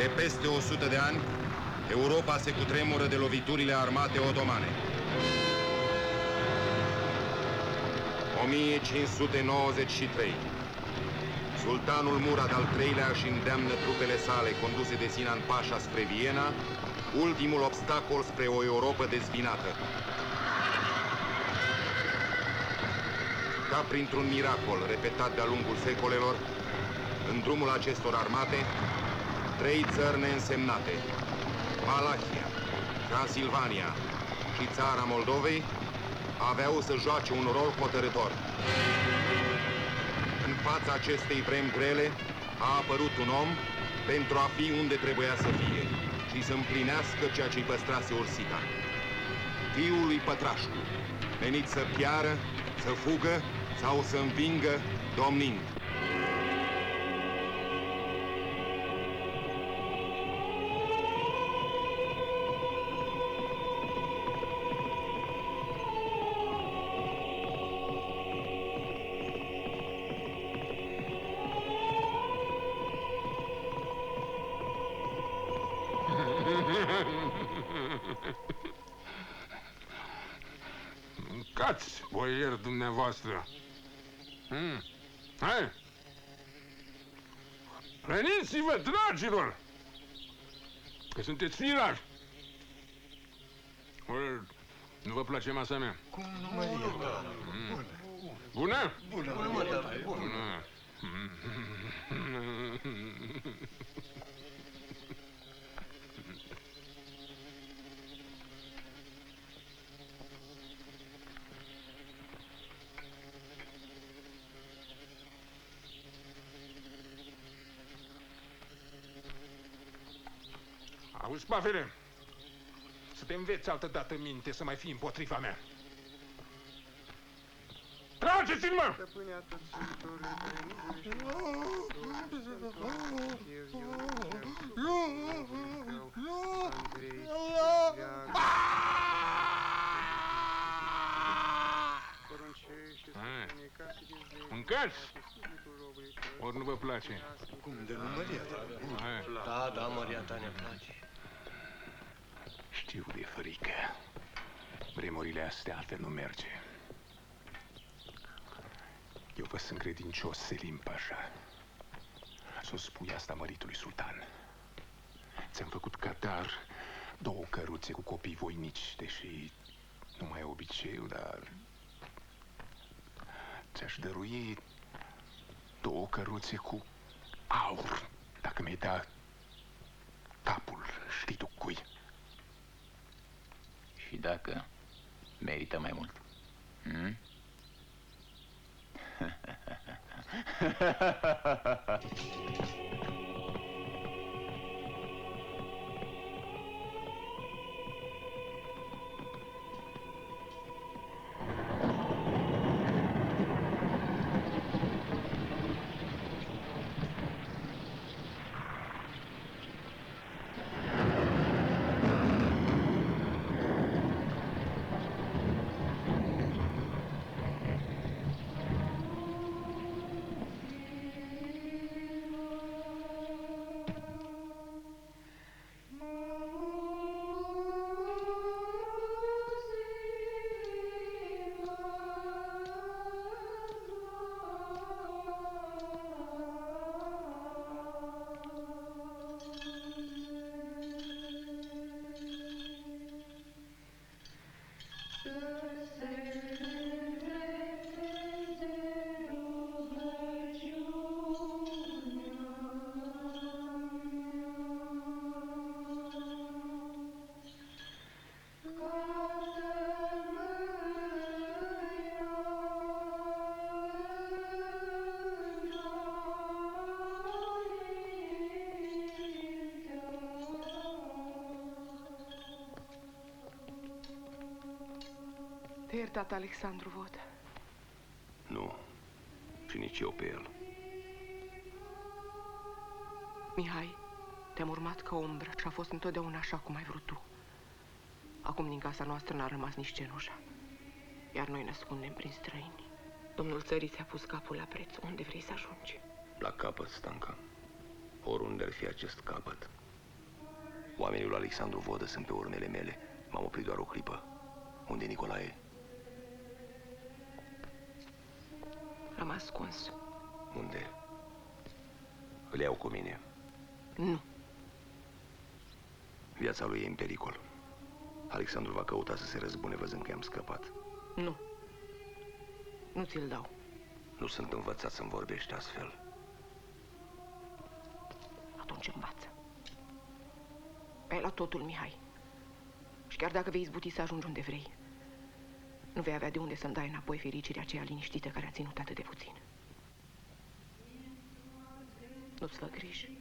De peste 100 de ani, Europa se cutremură de loviturile armate otomane. 1593. Sultanul Murad al III-lea își îndeamnă trupele sale conduse de Sinan Pașa spre Viena, ultimul obstacol spre o Europă dezbinată. Ca printr-un miracol repetat de-a lungul secolelor, în drumul acestor armate, 3 țări neînsemnate, Valahia, Transilvania și țara Moldovei, aveau să joace un rol hotărător. În fața acestei vremi grele a apărut un om pentru a fi unde trebuia să fie și să împlinească ceea ce-i păstrase Ursita. Fiul lui Pătrașcu, venit să piară, să fugă sau să învingă, domnind. Mâncați, boieri dumneavoastră! Hai! Veniți-vă, dragilor! Că sunteți firași! Nu vă place masa mea? Cum nu mă iau? Bună? Bună, bună, bună! Auzi, Pavele, să te înveți altă dată minte să mai fii împotriva mea. Trageți-l, mă! Mâncați? Ori nu vă place? Cum de nu, Maria ta? Da, Maria ta ne place. Știu de frică. Vremurile astea altfel nu merge. Eu vă sunt credincios, Selim Pașa. Să-o spui asta măritului sultan. Ți-am făcut cadar 2 căruțe cu copii voinici, deși nu mai e obiceiul, dar ți-aș dărui 2 căruțe cu aur, dacă mi-ai da capul, știi tu cui. Și dacă merită mai mult? Te-ai iertat, Alexandru Vod? Nu, și nici eu pe el. Mihai, te-am urmat ca umbră și a fost întotdeauna așa cum ai vrut tu. Acum din casa noastră n-a rămas nici cenușa, iar noi ne ascundem prin străini. Domnul țării ți-a pus capul la preț. Unde vrei să ajungi? La capăt, Stanca. Oriunde ar fi acest capăt. Oamenii lui Alexandru Vodă sunt pe urmele mele. M-am oprit doar o clipă. Unde e Nicolae? L-am ascuns. Unde? Îl iau cu mine. Nu. Viața lui e în pericol. Alexandru va căuta să se răzbune văzând că i-am scăpat. Nu. Nu ți-l dau. Nu sunt învățat să-mi vorbești astfel. Atunci învață. Ai luat totul, Mihai. Și chiar dacă vei izbuti să ajungi unde vrei, nu vei avea de unde să-mi dai înapoi fericirea aceea liniștită care a ținut atât de puțin. Nu-ți fă griji.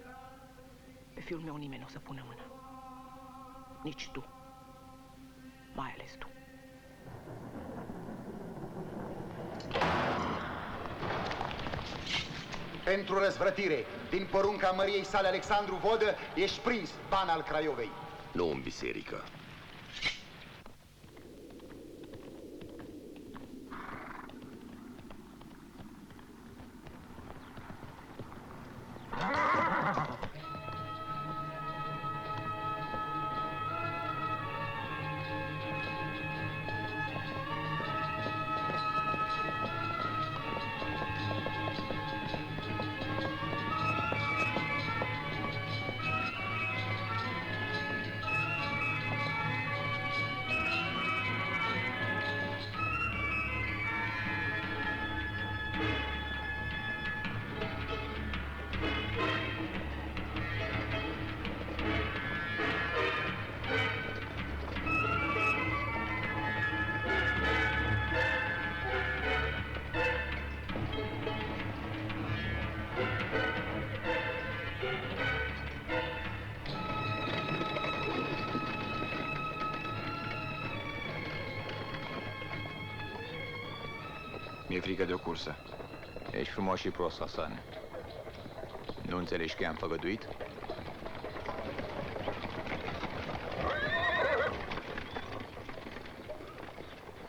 Pe fiul meu nimeni nu o să pună mână. Nici tu. Mai ales tu. Pentru răzvrătire, din porunca măriei sale Alexandru Vodă, ești prins, ban al Craiovei. Nu în biserică. Mi-e frică de o cursă. Ești frumos și prost, Hasane. Nu înțelegi că i-am făgăduit?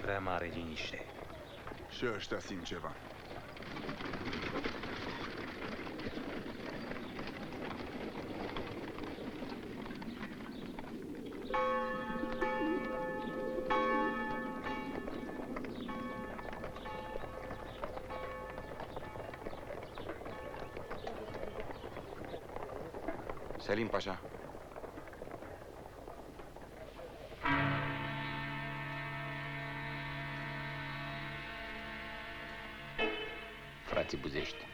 Prea mare liniște. Și ăștia simt ceva. Selim Pașa. Frații Buzești.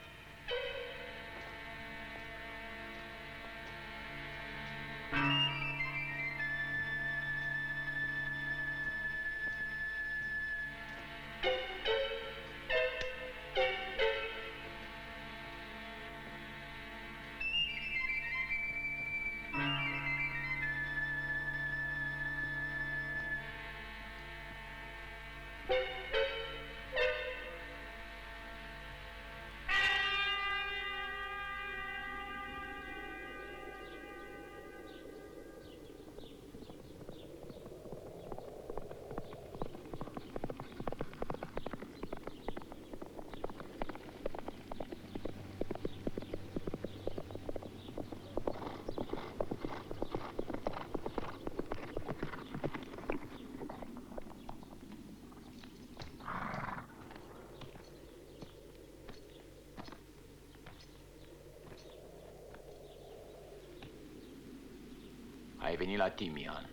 Ai venit la Timian.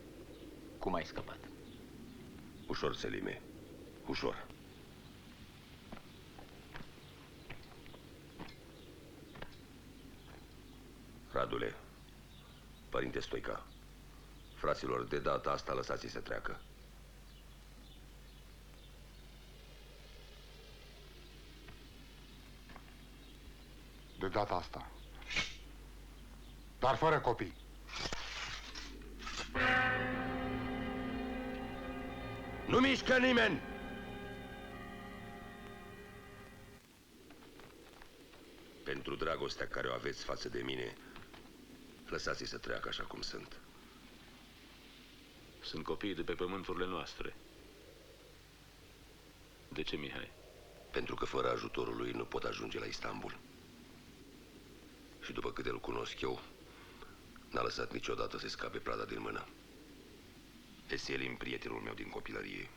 Cum ai scăpat? Ușor, Selime. Ușor. Radule, părinte Stoica, fraților, de data asta lăsați-i să treacă. De data asta. Dar fără copii. Nu mișcă nimeni! Pentru dragostea care o aveți față de mine, lăsați-i să treacă așa cum sunt. Sunt copiii de pe pământurile noastre. De ce, Mihai? Pentru că fără ajutorul lui nu pot ajunge la Istanbul. Și după câte îl cunosc eu, N-a lăsat niciodată să scape prada din mână. E Selim, prietenul meu din copilărie.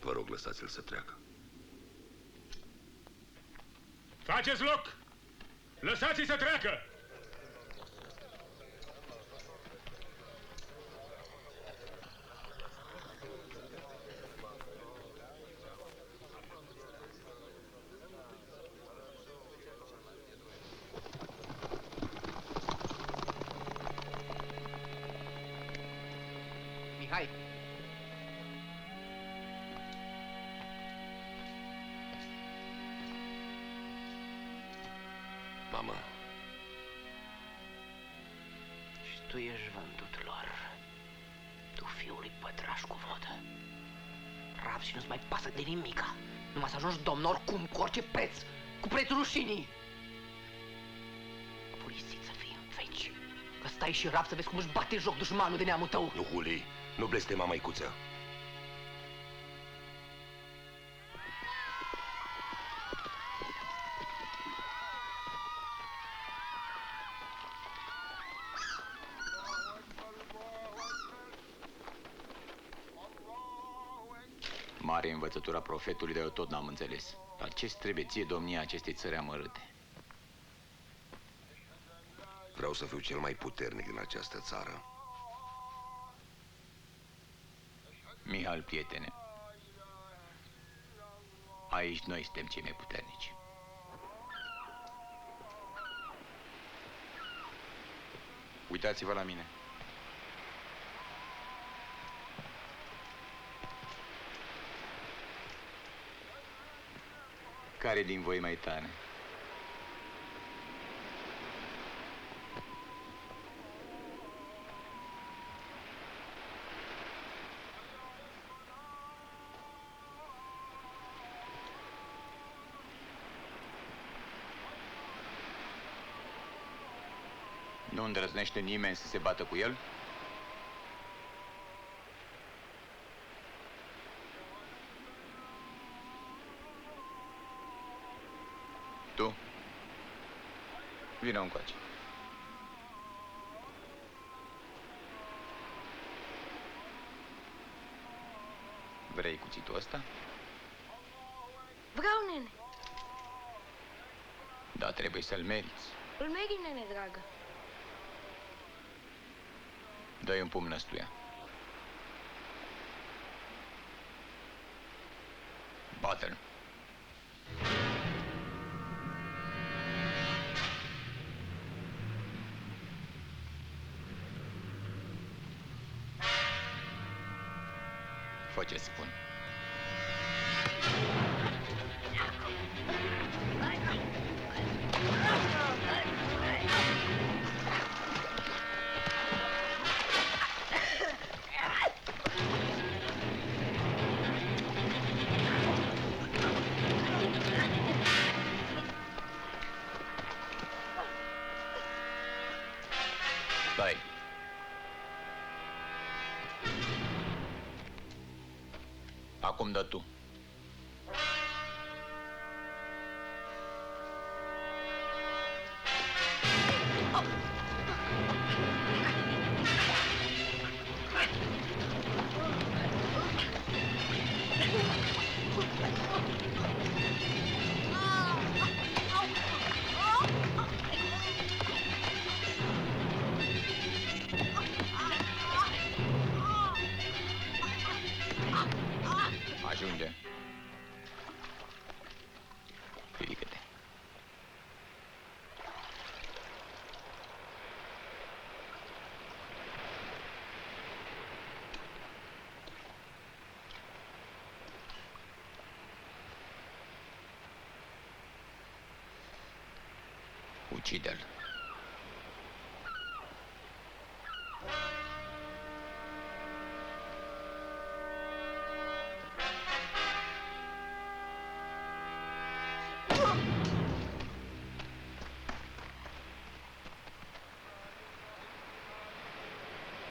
Vă rog, lăsați-l să treacă. Faceți loc! Lăsați-i să treacă! Mihai! Mama, Și tu ești vândut lor. Tu, fiul lui Pătraș cu vodă. Rab și nu-ți mai pasă de nimica. Numai să ajungi domn oricum, cu orice preț. Cu prețul rușinii. Polisit să fii în veci. Că stai și rab să vezi cum își bate joc dușmanul de neamul tău. nu, Huli, nu blestema, maicuță. Mare învățătura profetului, dar eu tot n-am înțeles. Dar ce trebuie ție domnia acestei țări amărâte? Vreau să fiu cel mai puternic din această țară. Mihal, prietene, aici noi suntem cei mai puternici. Uitați-vă la mine. Care din voi mai tare? Nu îndrăznește nimeni să se bată cu el? Tu? Vino încoace. Vrei cuțitul ăsta? Vreau, nene. Da, trebuie să-l meriți. Îl merit, nene, dragă. Dă-i un pumn năstuia. Bată-l. Fă ce spun. Stai. Acum dă tu. Ajunge. Ridică-te. Ucide-l.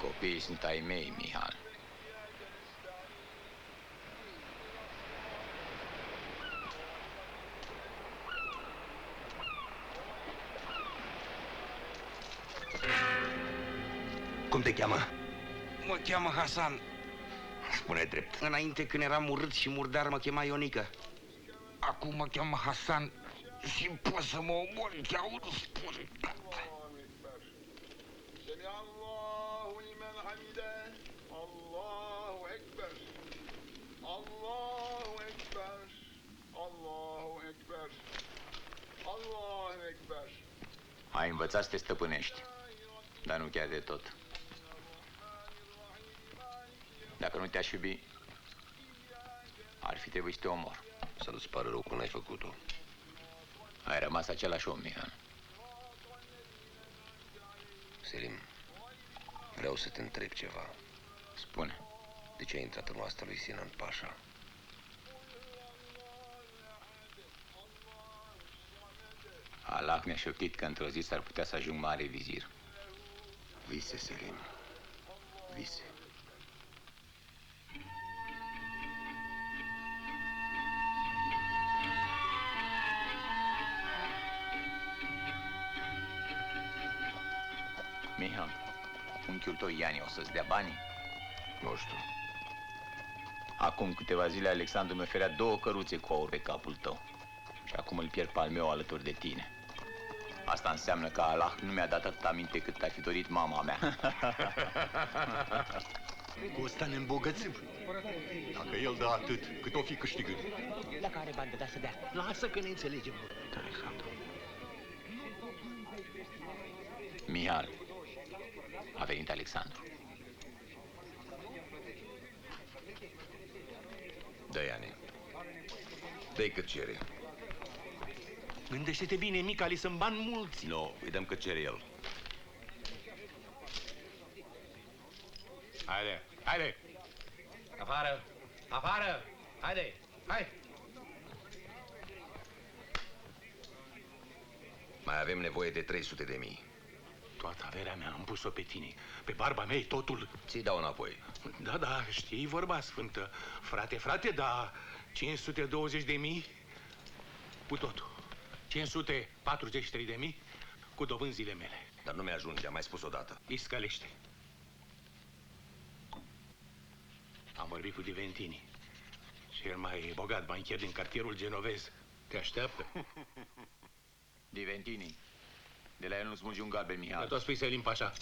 Copiii sunt ai mei, Mihal. Cum te cheamă? Mă cheamă Hasan. Spune drept. Înainte, când eram urât și murdar, mă chema Ionică. Acum mă cheamă Hasan și poți să mă omori, te aud, spune. Ai învățat să te stăpânești, dar nu chiar de tot. Dacă nu te-aș iubi, ar fi trebuit să te omor. Să nu-ți pară rău că n-ai făcut-o. Ai rămas același om, Mihal. Selim, vreau să te întreb ceva. Spune. De ce ai intrat în oasta lui Sinan Pașa? Allah mi-a șoptit că într-o zi s-ar putea să ajung mare vizir. Vise, Selim. Vise. Mihal, unchiul tău Iani o să-ți dea banii? Nu știu. Acum câteva zile Alexandru mi oferea 2 căruțe cu aur pe capul tău. Și acum îl pierd pe al meu alături de tine. Asta înseamnă că Allah nu mi-a dat atât aminte cât ar fi dorit mama mea. Cu ăsta ne îmbogățim. Dacă el dă atât, cât o fi câștigând. Dacă are bani de da să dea, lasă că ne înțelegem. Alexandru. Mihal, a venit Alexandru. Dă-i, Ani. Dă-i cât cere. Gândește-te bine, Micali, sunt bani mulți. Nu, îi dăm cât cere el. Haide, haide! Afară! Afară! Haide! Hai! Mai avem nevoie de 300.000. Toată averea mea am pus-o pe tine. Pe barba mea totul. Ți-i dau înapoi. Da, da, știi vorba sfântă. Frate, da, 520.000 cu totul. 543.000 cu dobânzile mele. Dar nu mi-ajunge, am mai spus odată. Iscălește. Am vorbit cu Diventini, cel mai bogat banchier din cartierul genovez. Te așteaptă. Diventini, de la el nu smulgi un galben, Mihal. Dar tu spui Selim Pașa.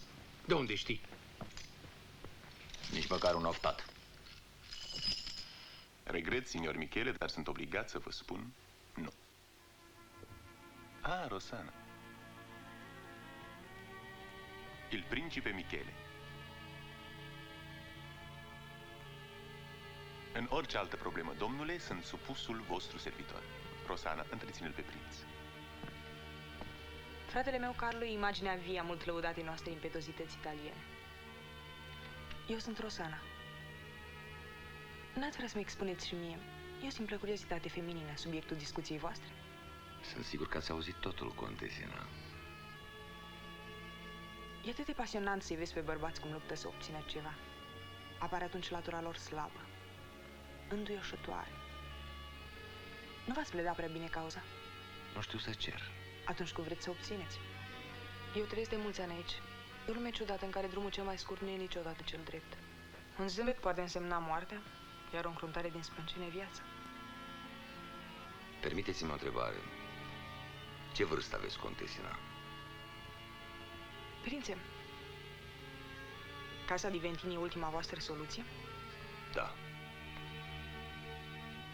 De unde știi? Nici măcar un oftat. Regret, signor Michele, dar sunt obligat să vă spun nu. Ah, Rosana. Il principe Michele. În orice altă problemă, domnule, sunt supusul vostru servitor. Rosana, întreține-l pe prinț. Fratele meu, Carlo, e imaginea vie a mult lăudatei noastre impetozități italiene. Eu sunt Rosana. N-ați vrea să-mi expuneți și mie? E o simplă curiozitate feminină, subiectul discuției voastre. Sunt sigur că ați auzit totul, contesina. E atât de pasionant să-i vezi pe bărbați cum luptă să obțină ceva. Apare atunci latura lor slabă, înduioșătoare. Nu v-ați pledat prea bine cauza? Nu știu să cer. Atunci cum vreți să obțineți. Eu trăiesc de mulți ani aici. E o lume ciudată în care drumul cel mai scurt nu e niciodată cel drept. Un zâmbet poate însemna moartea, iar o încruntare din sprâncene viața. Permiteți-mi o întrebare. Ce vârstă aveți, contesina? Prințe, Casa Diventini e ultima voastră soluție? Da.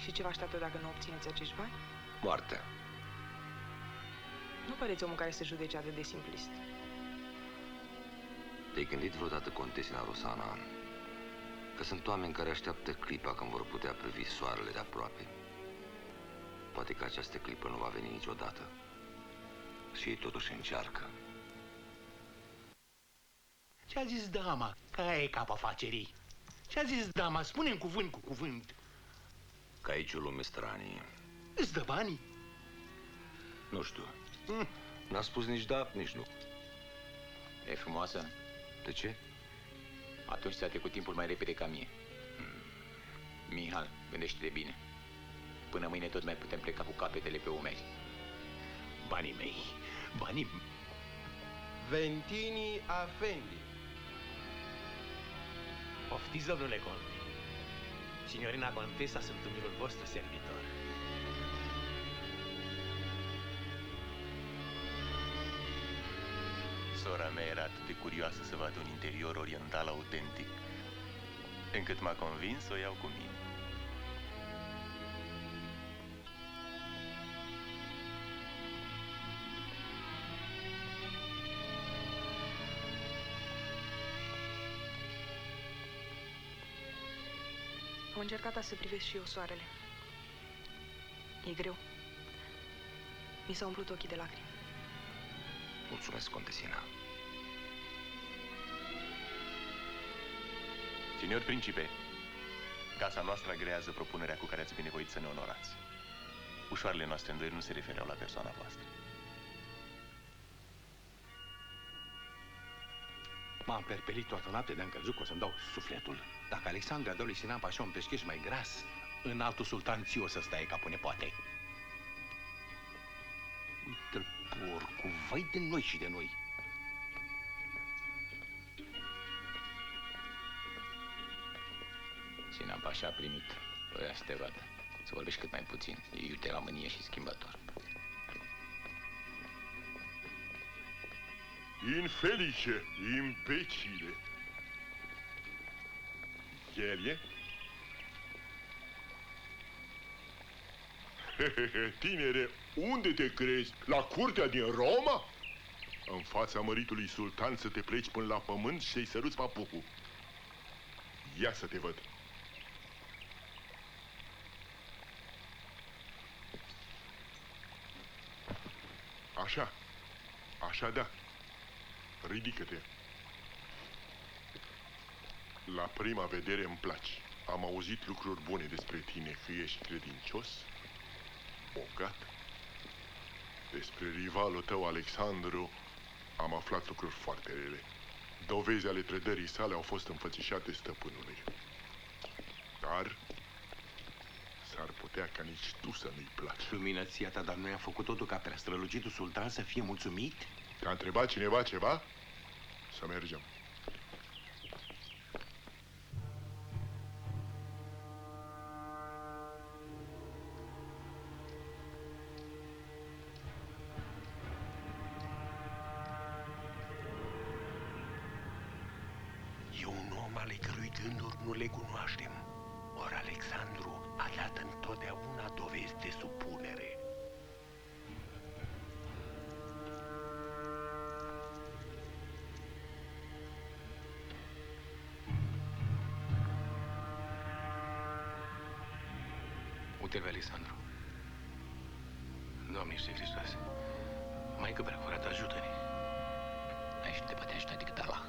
Și ce vă așteaptă dacă nu obțineți acești bani? Moartea. Nu păreți omul care se judece atât de simplist. Te-ai gândit vreodată, contesina Rosana, că sunt oameni care așteaptă clipa când vor putea privi soarele de aproape? Poate că această clipă nu va veni niciodată. Și ei totuși încearcă. Ce-a zis dama? Care e cap afacerii? Ce-a zis dama? Spune-mi cuvânt cu cuvânt. Că aici o lume stranie. Îți dă banii? Nu știu. N-a spus nici da, nici nu. E frumoasă? De ce? Atunci ți-a trecut timpul mai repede ca mie. Mihal, gândește-te bine. Până mâine tot mai putem pleca cu capetele pe umeri. Banii mei, banii... Ventini Afendi. Poftiți, domnule conte. Signorina contesa sunt umilul vostru servitor. Sora mea era atât de curioasă să vadă un interior oriental autentic, încât m-a convins să o iau cu mine. Am încercat să privesc și eu soarele. E greu. Mi s-au umplut ochii de lacrimi. Mulțumesc, contesina. Signor Principe, casa noastră agrează propunerea cu care ați binevoit să ne onorați. Ușoarele noastre îndoieli nu se refereau la persoana voastră. M-am perpelit toată noaptea de-am crezut că o să-mi dau sufletul. Dacă Alexandra dă lui Sinan Pașa un pescuit mai gras, în altul sultan ți o să stai ca pune poate. Uite-l, porcu, vai de noi și de noi. Sinan Pașa a primit. Voia să te vadă. Să vorbești cât mai puțin. E iute la mânie și schimbător. Infelice, imbecile. El e? Tinere, unde te crezi? La curtea din Roma? În fața măritului sultan să te pleci până la pământ și să-i săruți papucul. Ia să te văd. Așa. Așa da. Ridică-te. La prima vedere îmi placi. Am auzit lucruri bune despre tine, că ești credincios, bogat. Despre rivalul tău, Alexandru, am aflat lucruri foarte rele. Dovezi ale trădării sale au fost înfățișate stăpânului. Dar s-ar putea ca nici tu să nu-i placi. Luminăția ta, dar noi am făcut totul ca prea strălucitul sultan să fie mulțumit? Te-a întrebat cineva ceva? Să mergem. E un om ale cărui gânduri nu le cunoaștem. Ori Alexandru a dat întotdeauna dovezi de supunere. Uite-l pe Alexandru. Doamne Iisuse Hristoase, Maică Preacurată, ajută-ne! Aici nu te poate ajuta decât Allah.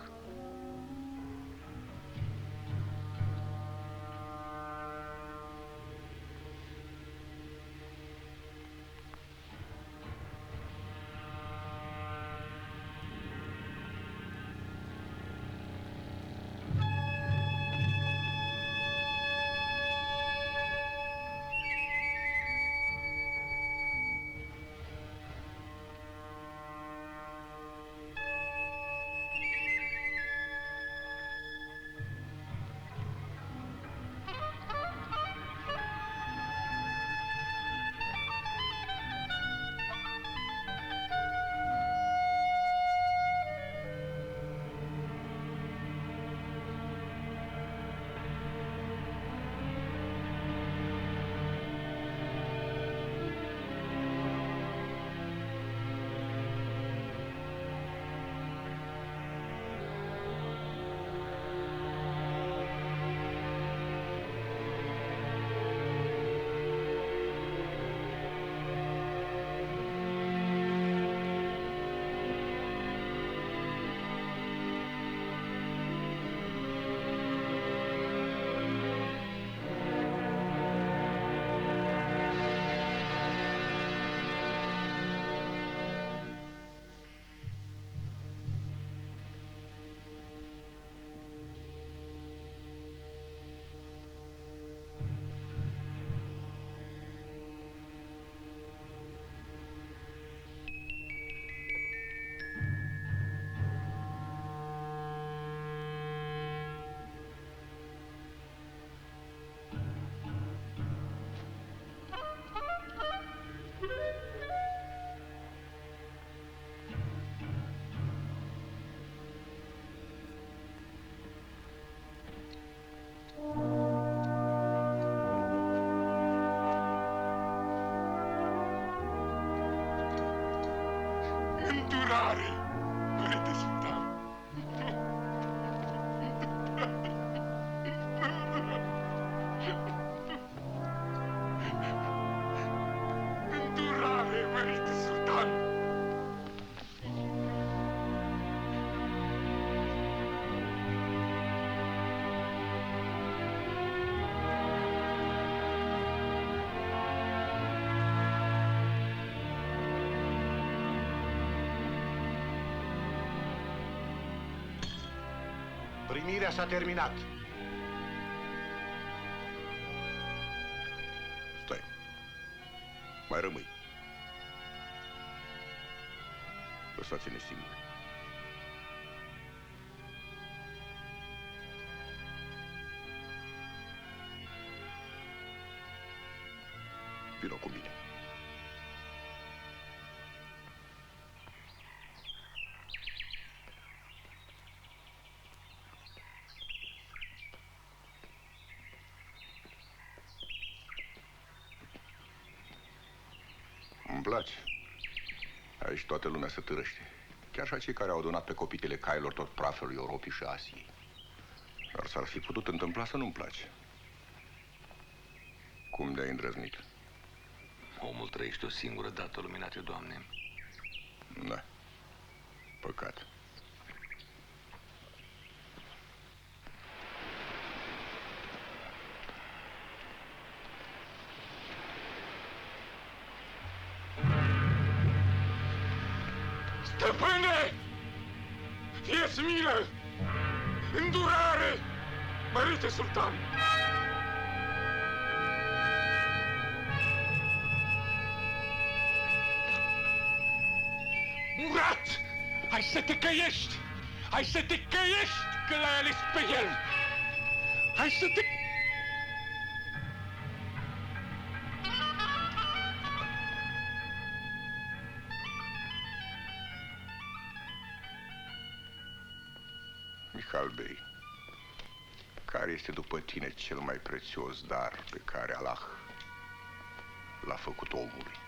Îndurare, Părinte Sultan! Îndurare, Părinte Sultan! Primirea s-a terminat. Stai. Mai rămâi. Lăsați-ne singuri. Vino cu mine. Îmi place. Aici toată lumea se târăște. Chiar și cei care au adunat pe copitele cailor tot praful Europei și Asiei. Dar s-ar fi putut întâmpla să nu-mi place. Cum de-ai îndrăznit? Omul trăiește o singură dată, luminate Doamne. Da. Păcat. Stăpâne! Fie-ți milă! Îndurare, Părinte Sultan! Murat! Hai să te căiești! Hai să te căiești că l-ai ales pe el! Hai să te... Michal Bey, care este după tine cel mai prețios dar pe care Allah l-a făcut omului?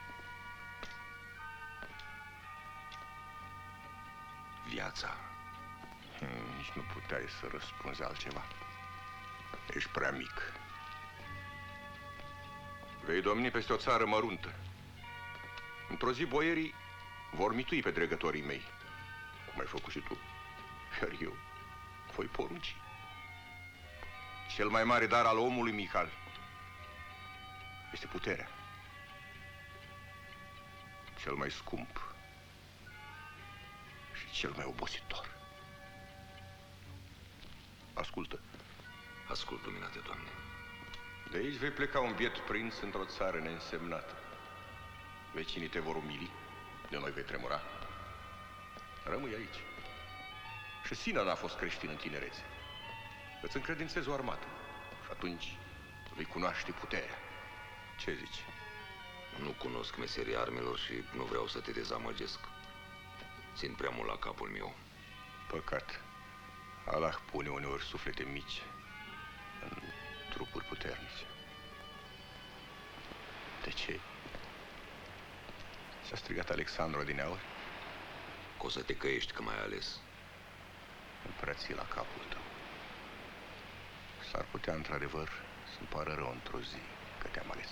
Viața. Nici nu puteai să răspunzi altceva. Ești prea mic. Vei domni peste o țară măruntă. Într-o zi boierii vor mitui pe dregătorii mei, cum ai făcut și tu. Iar eu voi porunci. Cel mai mare dar al omului, Michal, este puterea. Cel mai scump și cel mai obositor. Ascultă. Ascult, luminate Doamne. De aici vei pleca un biet prinț într-o țară neînsemnată. Vecinii te vor umili, de noi vei tremura. Rămâi aici. Și Sina n-a fost creștin în tinerețe. Îți încredințezi o armată și atunci vei cunoaște puterea. Ce zici? Nu cunosc meseria armelor și nu vreau să te dezamăgesc. Țin prea mult la capul meu. Păcat. Allah pune uneori suflete mici în trupuri puternice. De ce? S-a strigat Alexandru adineauri. O să te căiești că m-ai ales. Împărăție la capul tău. S-ar putea, într-adevăr, să-mi pară rău într-o zi că te-am ales.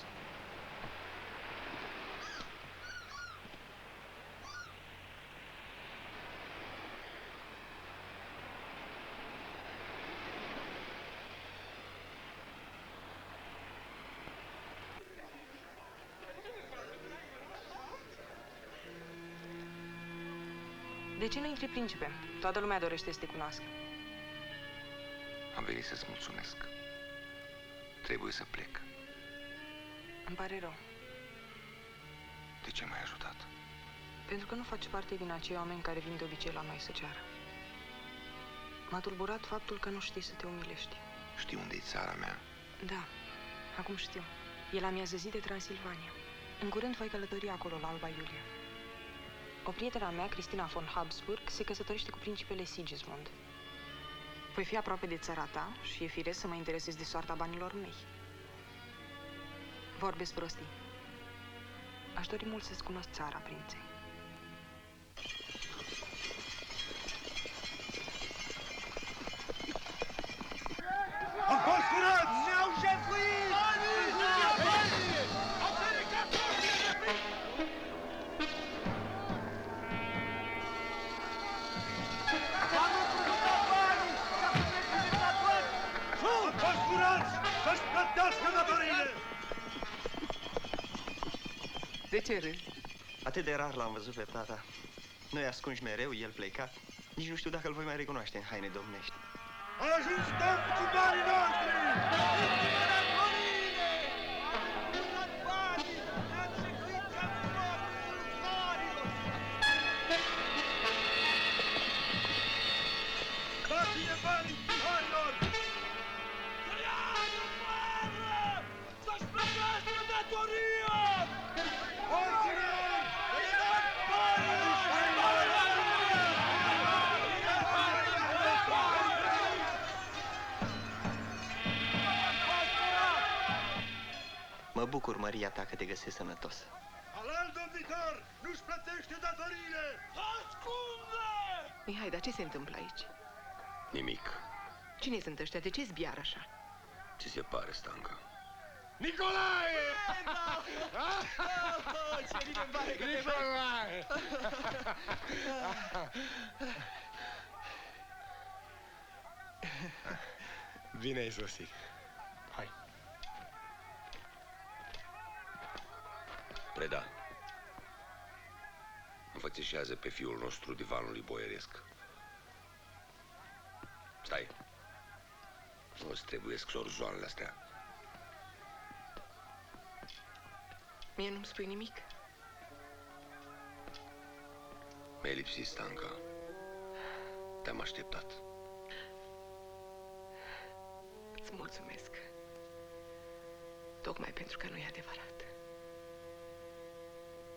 De ce nu intri, principe? Toată lumea dorește să te cunoască. Am venit să-ți mulțumesc. Trebuie să plec. Îmi pare rău. De ce m-ai ajutat? Pentru că nu faci parte din acei oameni care vin de obicei la noi să ceară. M-a tulburat faptul că nu știi să te umilești. Știi unde e țara mea? Da, acum știu. E la miază zi de Transilvania. În curând voi călători acolo, la Alba Iulia. O prietena mea, Cristina von Habsburg, se căsătorește cu principele Sigismund. Voi fi aproape de țara ta și e firesc să mă interesez de soarta banilor mei. Vorbesc prostii. Aș dori mult să-ți cunosc țara, prințe. De ce râzi? Atât de rar l-am văzut pe tata. Noi ascunși mereu, el plecat. Nici nu știu dacă îl voi mai recunoaște în haine domnești. Ajustăm țiganii noștri! Dați-ne banii țiganilor! Să ia afară! Să-și plătească datoria! Orților! Să-i dați Mă bucur, Maria ta, că te găsesc sănătos. Halal, domnitor! Nu-și plătește datoriile! Ascunde! Mihai, dar ce se întâmplă aici? Nimic. Cine sunt ăștia? De ce zbiară așa? Ți se pare, Stanca? Nicolae! Ce bine pare că Nicolae! Bine ai sosit. Hai. Preda. Înfățișează pe fiul nostru divanului boieresc. Stai. Nu-ți trebuiesc sorzoanele astea. Mie nu-mi spui nimic? Mi-ai lipsit, Stanca. Te-am așteptat. Îți mulțumesc. Tocmai pentru că nu e adevărat.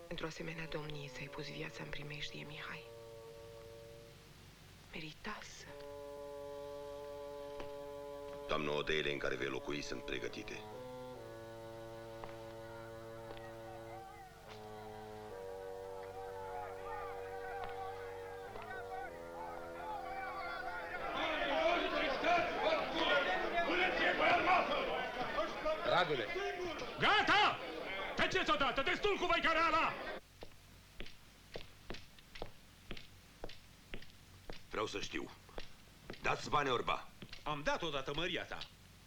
Într-o asemenea domnie ți-ai pus viața în primejdie, Mihai. Merita să... Doamnă, odeile în care vei locui sunt pregătite. Radule! Gata! Tăceți odată! Destul cu văicăreala! Vreau să știu. Dați bani orba. Am dat odată măria ta.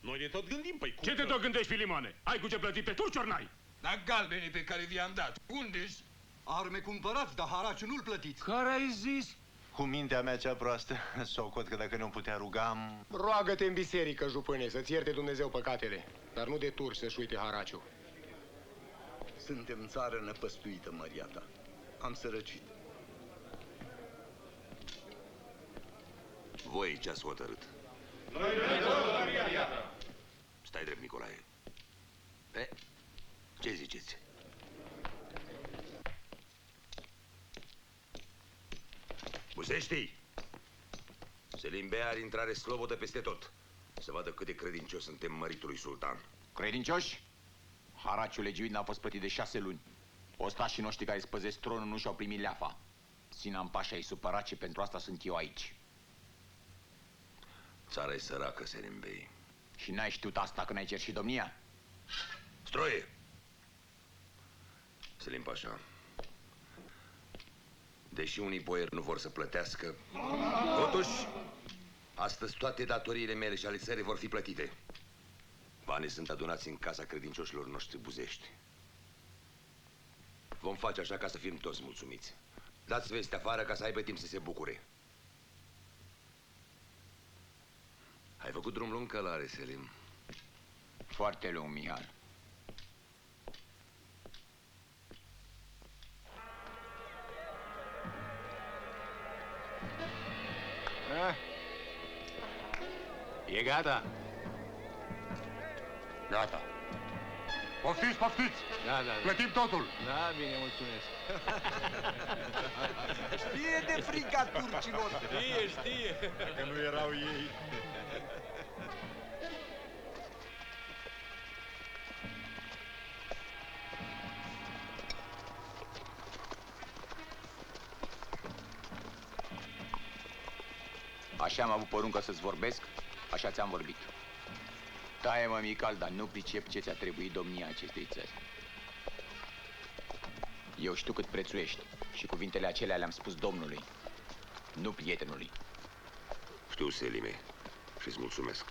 Noi ne tot gândim, păi cum Ce te tot gândești, Filimoane? Ai cu ce plăti pe turci ori n-ai? Dar galbenii pe care vi-am dat, unde-s? Arme cumpărați, dar haraciu nu-l plătiți. Care ai zis? Cu mintea mea cea proastă, socot că dacă ne-o putea ruga, am... Roagă-te în biserică, jupâne, să-ți ierte Dumnezeu păcatele, dar nu de turci să-și uite haraciu. Suntem țară năpăstuită, măria ta. Am sărăcit. Voi ce ați hotărât? Stai drept, Nicolae. Pe, ce ziceți? Buzeștii! Selim Bey are intrare slobodă peste tot. Să vadă cât de credincios suntem măritului sultan. Credincioși? Haraciul legiuit n-a fost plătit de 6 luni. Ostașii noștri care spăzesc tronul nu și-au primit leafa. Sinan Pașa e supărat și pentru asta sunt eu aici. Țara e săracă, Selim Bey. Și n-ai știut asta când ai cerșit domnia? Stroie! Selim Pașa, deși unii boieri nu vor să plătească, totuși, astăzi toate datoriile mele și ale țării vor fi plătite. Banii sunt adunați în casa credincioșilor noștri buzești. Vom face așa ca să fim toți mulțumiți. Dați veste afară ca să aibă timp să se bucure. Ai făcut drum lung călare, Selim. Foarte lung, Mihal. E gata? Gata. Poftiți, poftiți! Da. Plătim totul! Da, bine, mulțumesc. Știe de frica turcilor! Știe. Dacă nu erau ei... Așa am avut poruncă să-ți vorbesc, așa ți-am vorbit. Taie-mă, Mical, dar nu pricep ce ți-a trebuit domnia acestei țări. Eu știu cât prețuiești și cuvintele acelea le-am spus Domnului, nu prietenului. Știu, Selime, și-ți mulțumesc.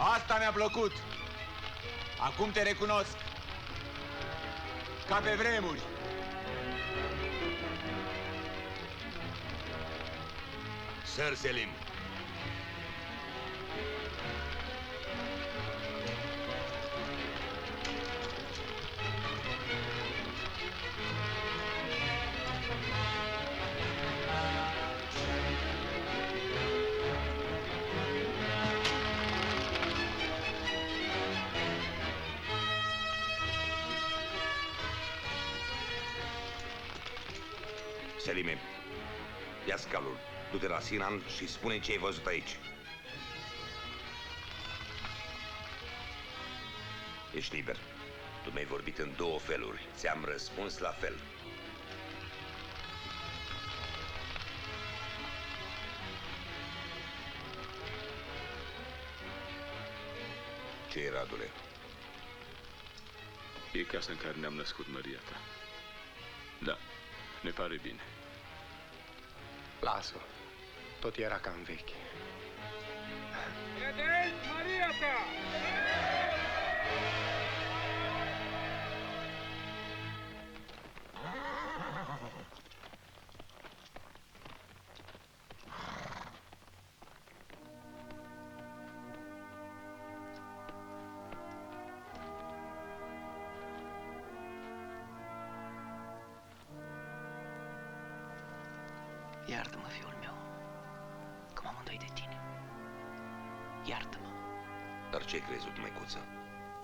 Asta mi-a plăcut. Acum te recunosc. Ca pe vremuri. Sir Selim. Selime, ia scalul, du-te la Sinan și spune ce ai văzut aici. Ești liber. Tu mi-ai vorbit în două feluri. Ți-am răspuns la fel. Ce e, Radule? E casa în care ne-am născut, măria ta. Da, ne pare bine. Lasă. Tot era ca în vechi. E de aici, măria ta! Iartă-mă, fiul meu, că m-am îndoit de tine. Iartă-mă. Dar ce-ai crezut, măicuță?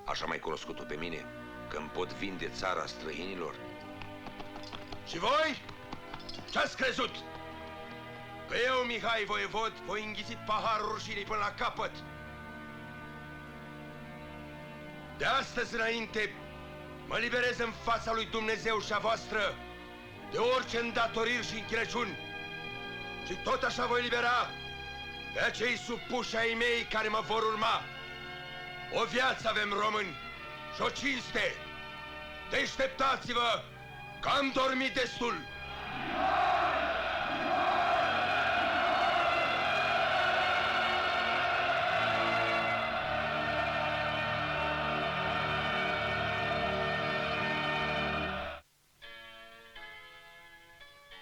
Așa m-ai cunoscut-o pe mine? Că-mi pot vinde țara străinilor? Și voi? Ce-ați crezut? Că eu, Mihai Voievod, voi înghiți paharul rușinii până la capăt. De astăzi înainte, mă liberez în fața lui Dumnezeu și a voastră de orice îndatoriri și închinăciuni. Și tot așa voi libera pe acei supuși ai mei care mă vor urma. O viață avem, români, și o cinste. Deșteptați-vă că am dormit destul.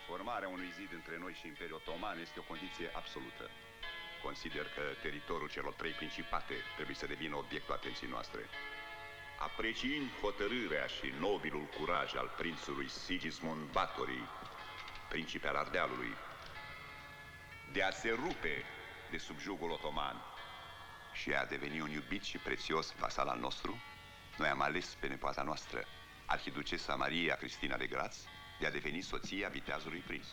Formarea unui zid între noi și Imperiul Otoman este o condiție absolută. Consider că teritoriul celor trei principate trebuie să devină obiectul atenției noastre. Apreciind hotărârea și nobilul curaj al prințului Sigismund Báthory, principe al Ardealului, de a se rupe de subjugul otoman și a deveni un iubit și prețios vasal al nostru, noi am ales pe nepoata noastră, arhiducesa Maria Cristina de Graz, de a deveni soția viteazului prinț.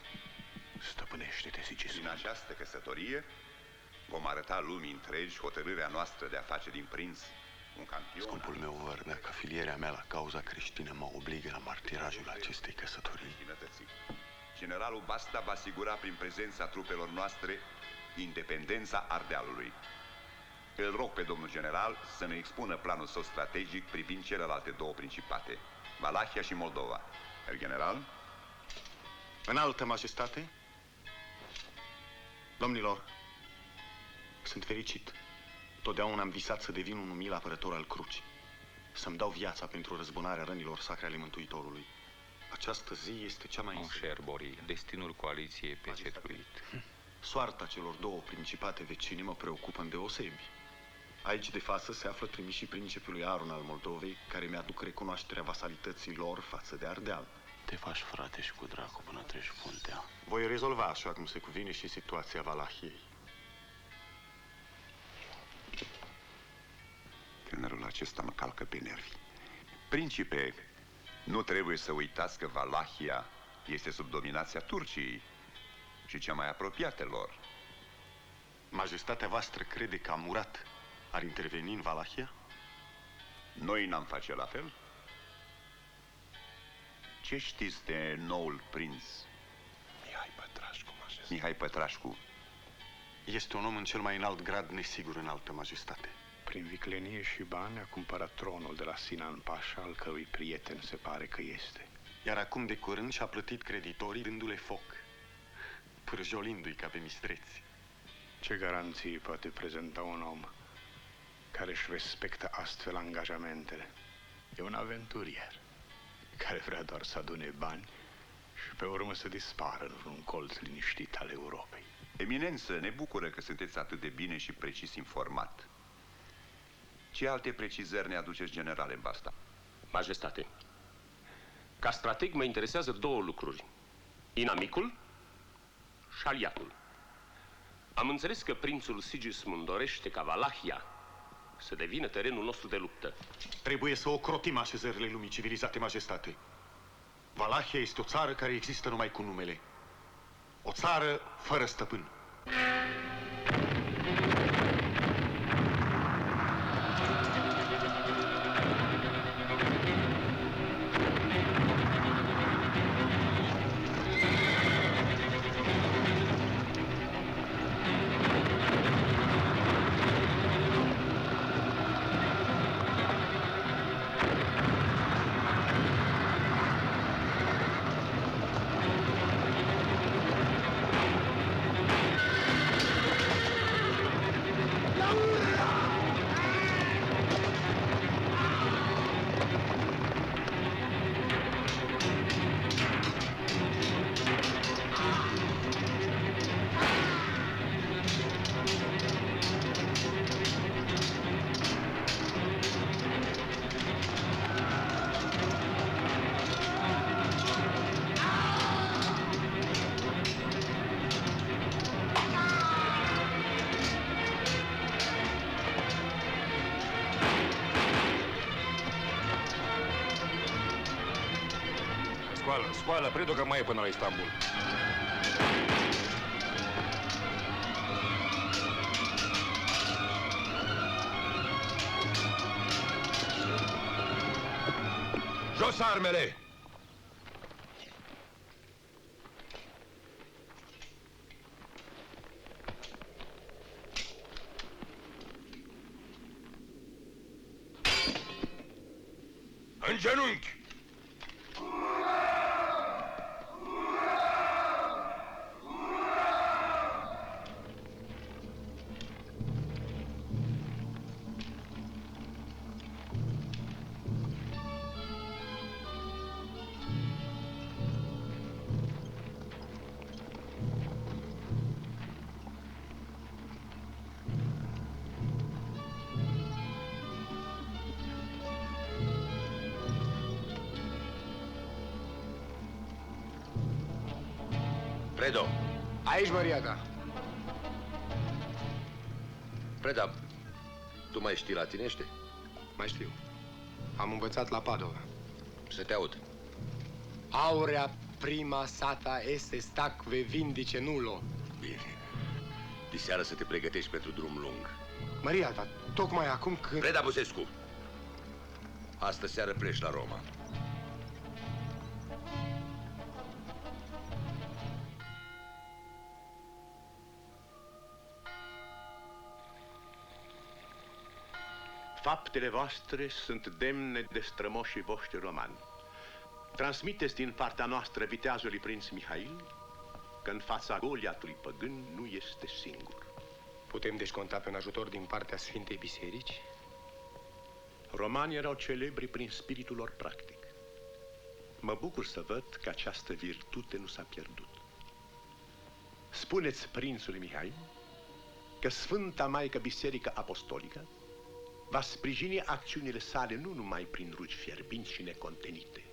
Stăpânește-te, Sigismund. Prin această căsătorie vom arăta lumii întregi hotărârea noastră de a face din prinț un campion. Scumpul meu vărnă, că filierea mea la cauza creștină mă obligă la martirajul acestei căsătorii. Generalul Basta va asigura prin prezența trupelor noastre independența Ardealului. Îl rog pe domnul general să ne expună planul său strategic privind celelalte două principate, Valahia și Moldova. El general? Înaltă majestate, domnilor, sunt fericit. Totdeauna am visat să devin un umil apărător al crucii, să-mi dau viața pentru răzbunarea rănilor sacre ale Mântuitorului. Această zi este cea mai... Mon cher Bori, destinul coaliției e pecetuit. Soarta celor două principate vecine mă preocupă îndeosebi. Aici de față se află trimișii principiului Aron al Moldovei, care mi-aduc recunoașterea vasalității lor față de Ardeal. Te faci frate și cu dracu până treci puntea. Voi rezolva așa cum se cuvine și situația Valahiei. Tânărul acesta mă calcă pe nervi. Principe, nu trebuie să uitați că Valahia este sub dominația Turciei și cea mai apropiată lor. Majestatea voastră crede că Murat ar interveni în Valahia? Noi n-am face la fel? Ce știți de noul prinț? Mihai Pătrașcu. Este un om în cel mai înalt grad nesigur, înaltă majestate. Prin viclenie și bani a cumpărat tronul de la Sinan Pașa, al cărui prieten se pare că este. Iar acum de curând și-a plătit creditorii dându-le foc, pârjolindu-i ca pe mistreți. Ce garanții poate prezenta un om care își respectă astfel angajamentele e un aventurier care vrea doar să adune bani și pe urmă să dispară într-un colț liniștit al Europei. Eminență, ne bucură că sunteți atât de bine și precis informat. Ce alte precizări ne aduceți, generale, în asta? Majestate, ca strateg mă interesează două lucruri. Inamicul și aliatul. Am înțeles că prințul Sigismund dorește ca Valahia să devină terenul nostru de luptă. Trebuie să ocrotim așezările lumii civilizate, majestate. Valahia este o țară care există numai cu numele. O țară fără stăpân. Scoală, credo că mai e până la Istanbul. Jos armele! În genunchi! Predo! Aici, măria ta. Preda, tu mai știi latinește? Mai știu. Am învățat la Padova. Să te aud. Aurea prima sata este stacve vindice nullo. Bine. Diseară să te pregătești pentru drum lung. Maria ta, tocmai acum când... Preda Busescu, astă seară pleci la Roma. Faptele voastre sunt demne de strămoșii voștri romani. Transmiteți din partea noastră viteazului prinț Mihail că în fața Goliatului păgân nu este singur. Putem deci conta pe un ajutor din partea Sfintei Biserici? Romanii erau celebri prin spiritul lor practic. Mă bucur să văd că această virtute nu s-a pierdut. Spuneți prințului Mihail că Sfânta Maică Biserică Apostolică va sprijini acțiunile sale nu numai prin rugi fierbinți și necontenite,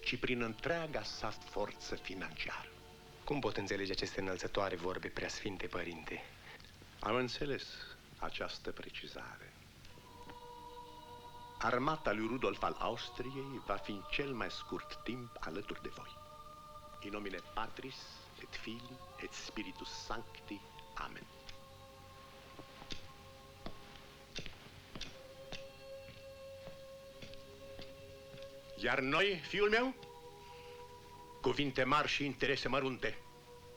ci prin întreaga sa forță financiară. Cum pot înțelege aceste înălțătoare vorbe, preasfinte părinte? Am înțeles această precizare. Armata lui Rudolf al Austriei va fi în cel mai scurt timp alături de voi. In nomine Patris, et Filii, et Spiritus Sancti. Amen. Iar noi, fiul meu, cuvinte mari și interese mărunte.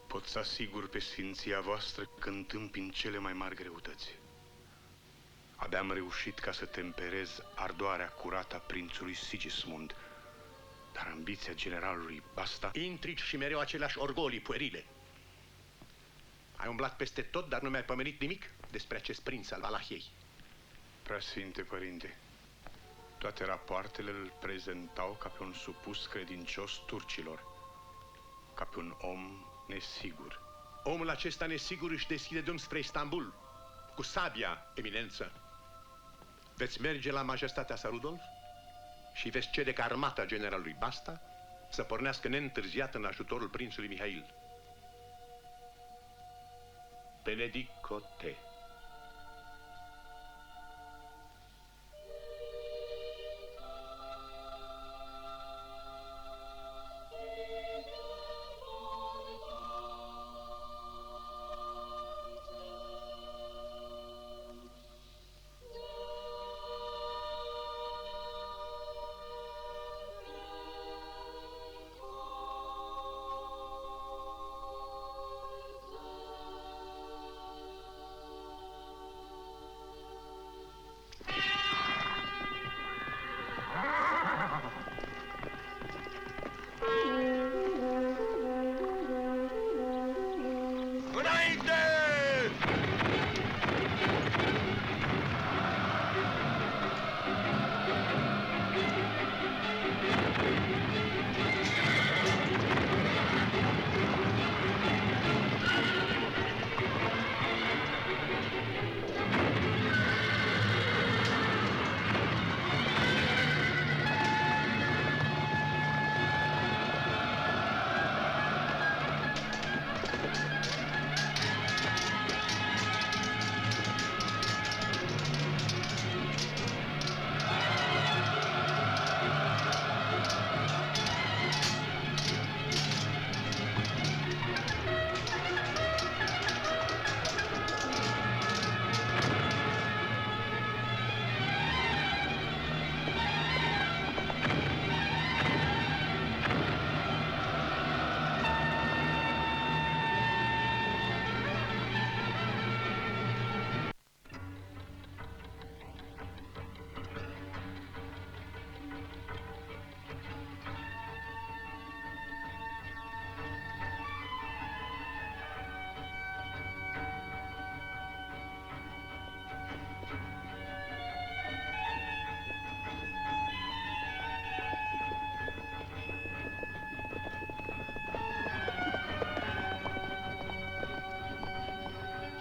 Pot să asigur pe sfinția voastră că întâmpin cele mai mari greutăți. Abia am reușit ca să temperez ardoarea curată a prințului Sigismund, dar ambiția generalului Basta... Intrigi și mereu aceleași orgolii puerile. Ai umblat peste tot, dar nu mi-ai pomenit nimic despre acest prinț al Valahiei. Preasfinte Părinte, toate rapoartele îl prezentau ca pe un supus credincios turcilor, ca pe un om nesigur. Omul acesta nesigur își deschide drum spre Istanbul, cu sabia, eminență. Veți merge la majestatea sa Rudolf și veți cere ca armata generalului Basta să pornească neîntârziat în ajutorul prințului Mihail. Benedico te.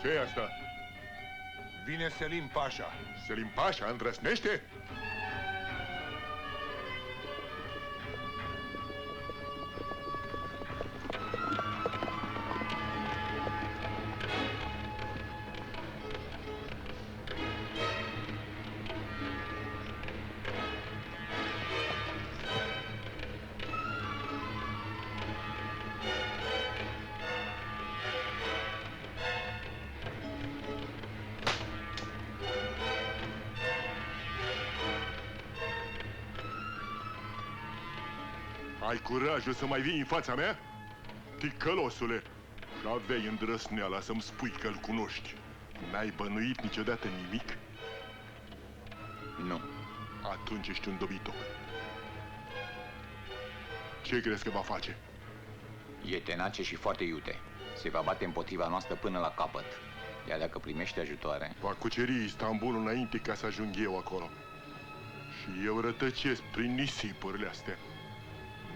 Ce-i asta? Vine Selim Pașa. Selim Pașa îndrăsnește? Ai curajul să mai vii în fața mea? Ticălosule, și aveai îndrăsneala să-mi spui că-l cunoști. N-ai bănuit niciodată nimic? Nu. Atunci ești un dobitoc. Ce crezi că va face? E tenace și foarte iute. Se va bate împotriva noastră până la capăt. Iar dacă primește ajutoare... Va cuceri Istanbulul înainte ca să ajung eu acolo. Și eu rătăcesc prin nisipurile astea.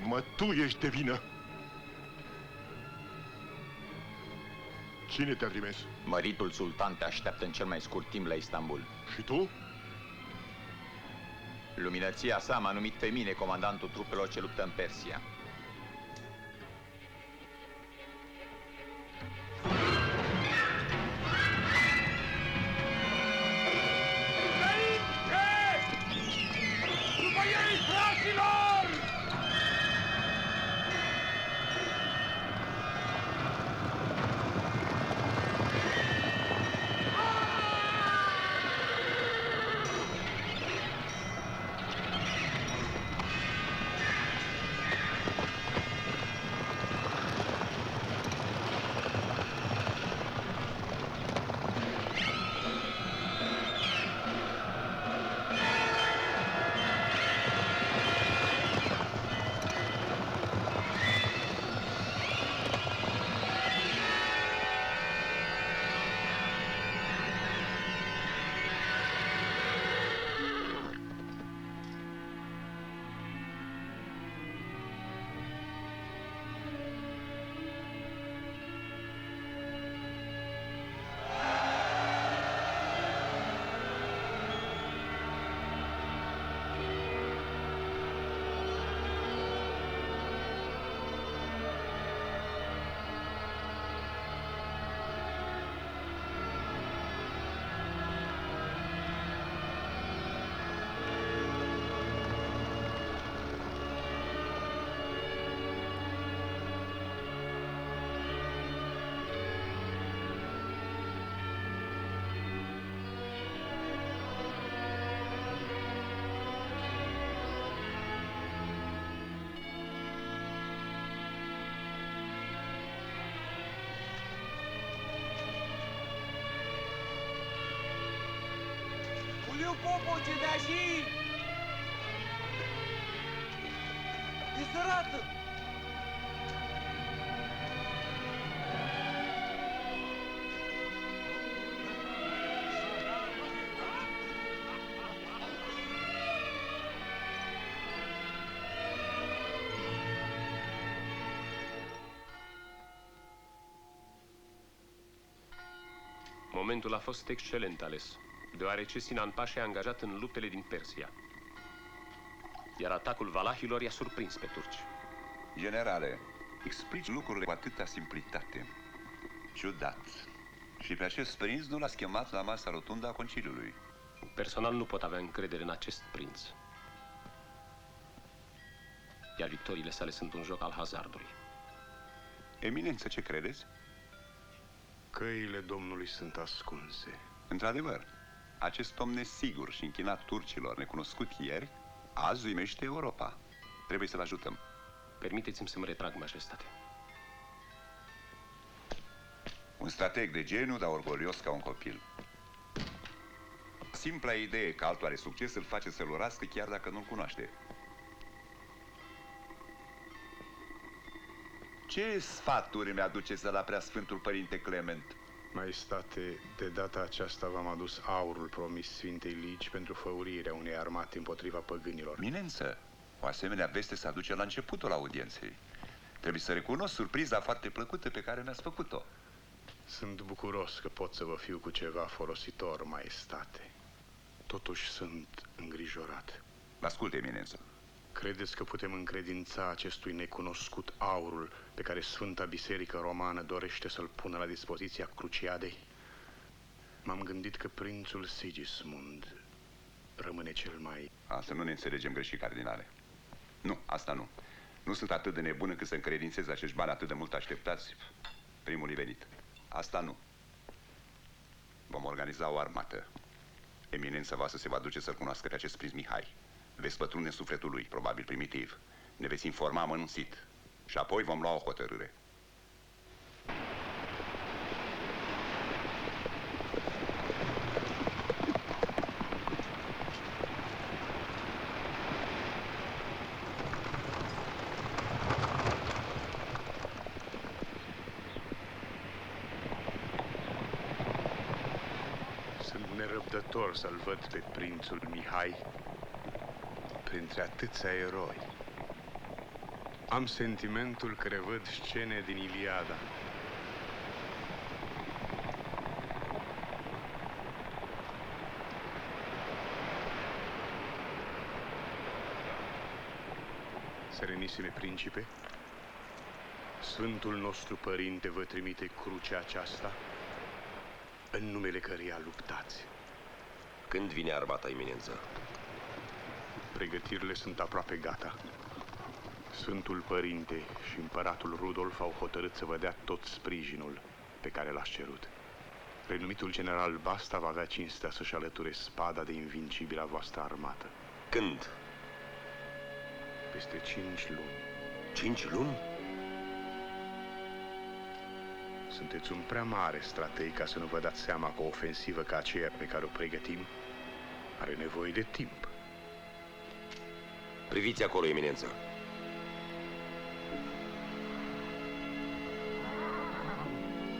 Numai tu ești de vină. Cine te-a trimis? Măritul sultan te așteaptă în cel mai scurt timp la Istanbul. Și tu? Luminăția sa m-a numit pe mine comandantul trupelor ce luptă în Persia. După ei, fraților! popoce de așa! E sărată! Momentul a fost excelent ales, deoarece Sinan Pașa e angajat în luptele din Persia. Iar atacul valahilor i-a surprins pe turci. Generale, explici lucrurile cu atâta simplitate. Ciudat. Și pe acest prinț nu l-ați chemat la masa rotundă a conciliului. Personal nu pot avea încredere în acest prinț. Iar victoriile sale sunt un joc al hazardului. Eminență, ce credeți? Căile Domnului sunt ascunse. Într-adevăr, acest om nesigur și închinat turcilor necunoscut ieri, azi uimește Europa. Trebuie să-l ajutăm. Permiteți-mi să mă retrag, majestate. Un strateg de geniu, dar orgolios ca un copil. Simpla idee că altul are succes îl face să-l urască chiar dacă nu-l cunoaște. Ce sfaturi mi-aduceți de la Preasfântul Părinte Clement? Maestate, de data aceasta v-am adus aurul promis Sfintei Ligi pentru făurirea unei armate împotriva păgânilor. Minență! O asemenea veste se aduce la începutul audienței. Trebuie să recunosc surpriza foarte plăcută pe care mi-ați făcut-o. Sunt bucuros că pot să vă fiu cu ceva folositor, Maestate. Totuși sunt îngrijorat. Ascult, Eminență. Credeți că putem încredința acestui necunoscut aurul pe care Sfânta Biserică Romană dorește să-l pună la dispoziția Cruciadei? M-am gândit că prințul Sigismund rămâne cel mai... Să nu ne înțelegem greșit, cardinale. Nu, asta nu. Nu sunt atât de nebun încât să încredințez acești bani atât de mult așteptați primului venit. Asta nu. Vom organiza o armată. Eminența voastră se va duce să-l cunoască pe acest prinț Mihai. Veți pătrunde în sufletul lui, probabil primitiv. Ne veți informa amănunțit. Și apoi vom lua o hotărâre. Sunt nerăbdător să-l văd pe prințul Mihai printre atâția eroi. Am sentimentul că revăd scene din Iliada. Serenisime principe, Sfântul nostru Părinte vă trimite crucea aceasta în numele căreia luptați. Când vine armata, Eminență? Pregătirile sunt aproape gata. Sfântul Părinte și împăratul Rudolf au hotărât să vă dea tot sprijinul pe care l-ați cerut. Renumitul general Basta va avea cinstea să-și alăture spada de invincibila voastră armată. Când? Peste 5 luni. 5 luni? Sunteți un prea mare strateg ca să nu vă dați seama că o ofensivă ca aceea pe care o pregătim are nevoie de timp. Priviți acolo, Eminență.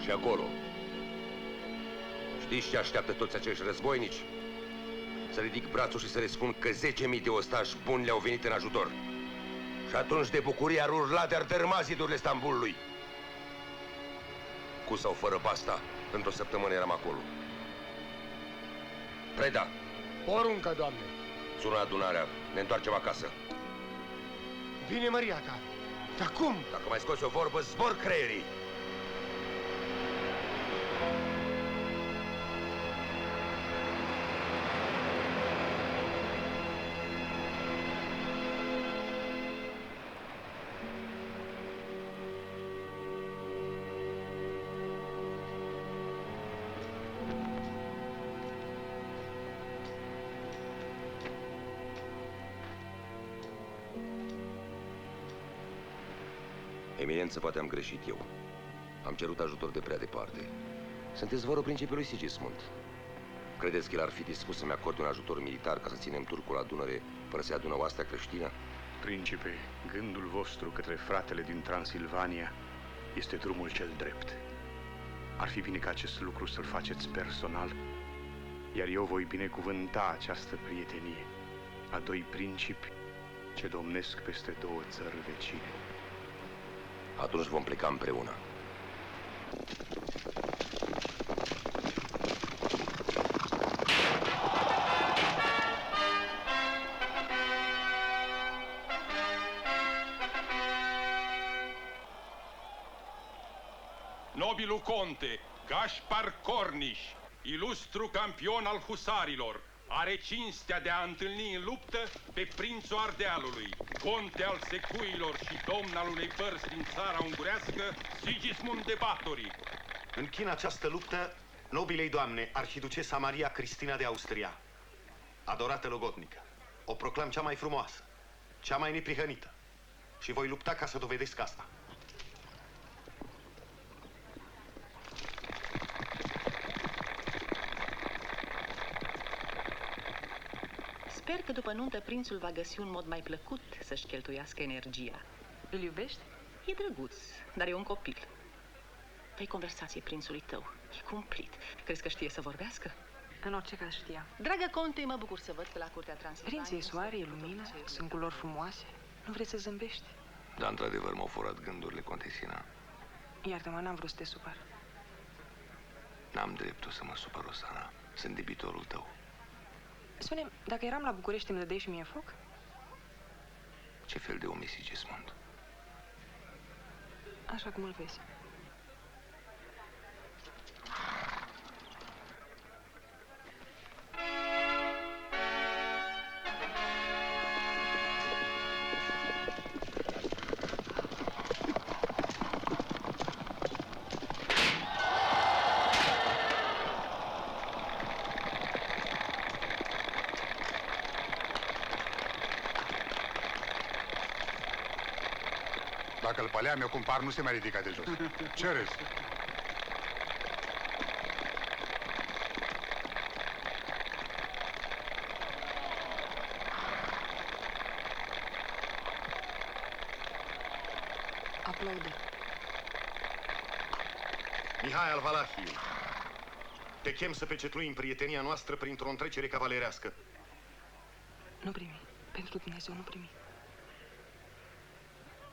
Și acolo. Știți ce așteaptă toți acești războinici? Să ridic brațul și să le spun că 10.000 de ostași buni le-au venit în ajutor. Și atunci de bucurie ar urla de-ar dărâma zidurile Stambulului. Cu sau fără Basta, într-o săptămână eram acolo. Preda! Poruncă, Doamne! Sună adunarea. Ne întoarcem acasă. Vine Maria ta. Dar cum? Dacă mai scoți o vorbă, zbor creierii. Eminență, poate am greșit eu. Am cerut ajutor de prea departe. Sunteți vorul principiului Sigismund. Credeți că el ar fi dispus să-mi acorde un ajutor militar ca să ținem turcul la Dunăre până să-i adună oastea creștină? Principe, gândul vostru către fratele din Transilvania este drumul cel drept. Ar fi bine ca acest lucru să-l faceți personal, iar eu voi binecuvânta această prietenie a doi principi ce domnesc peste două țări vecine. Atunci vom pleca împreună. Nobilul conte, Gaspar Corniș, ilustru campion al husarilor, are cinstea de a întâlni în luptă pe prințul Ardealului, conte al secuilor și domn al unei părți din țara ungurească, Sigismund de Báthory. Închin această luptă nobilei doamne, arhiducesa Maria Cristina de Austria, adorată logodnică. O proclam cea mai frumoasă, cea mai neprihănită și voi lupta ca să dovedesc asta. Sper că după nuntă prințul va găsi un mod mai plăcut să-și cheltuiască energia. Îl iubești? E drăguț, dar e un copil. Dă-i conversație prințului tău. E cumplit. Crezi că știe să vorbească? În orice caz știa. Dragă conte, mă bucur să văd că la curtea Transilvaniei... Prinț, e soare, e lumină, sunt culori frumoase. Nu vrei să zâmbești? Dar într-adevăr m-au furat gândurile, contesina. Iartă-mă, n-am vrut să te supăr. N-am dreptul să mă supăr, Rosana. Sunt debitorul tău. Spune-mi, dacă eram la București, îmi dădeai și mie foc? Ce fel de om e Sigismund? Așa cum îl vezi. Dacă îl pălea meu cumpar, nu se mai ridica de jos. Ce râzi? Aplaudă. Mihai al Valahiei, te chem să pecetluim prietenia noastră printr-o întrecere cavalerească. Nu primi. Pentru Dumnezeu, nu primi.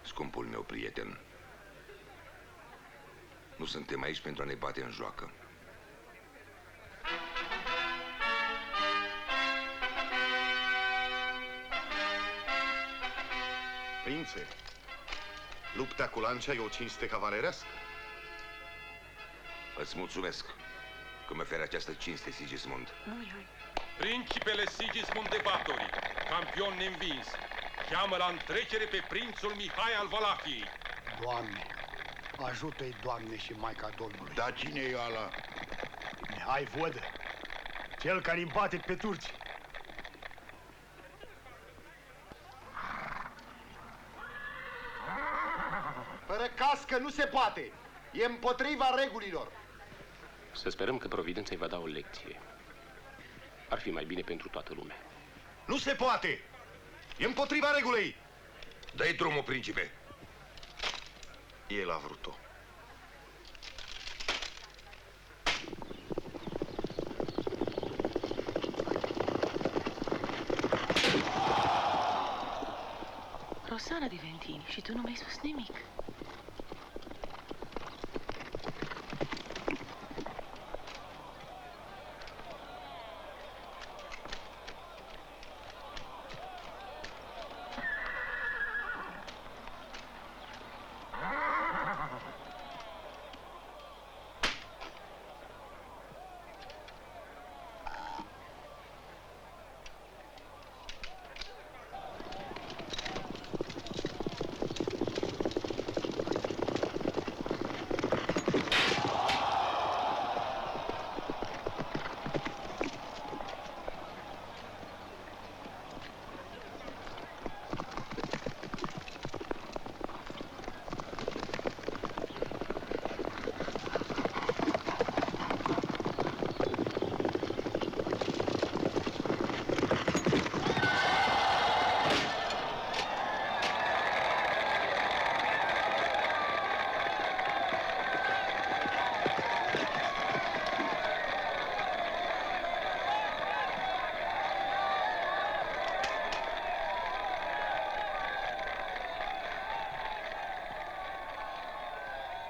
Scumpul meu prieten, nu suntem aici pentru a ne bate în joacă. Prințe, lupta cu lancia e o cinste cavalerească. Îți mulțumesc că mi oferi această cinste, Sigismund. Nu, Mihai. Principele Sigismund de Báthory, campion neînvins, cheamă la întrecere pe prințul Mihai al Valahiei. Doamne, ajută-i, Doamne, și Maica Domnului. Dar cine e ăla? Mihai Vodă, cel care îi bate pe turci. Fără cască nu se poate. E împotriva regulilor. Să sperăm că Providența îi va da o lecție. Ar fi mai bine pentru toată lumea. Nu se poate! E împotriva regulii! Dă-i drumul, principe! El a vrut-o. Rosana de Ventini, și tu nu mi-ai spus nimic.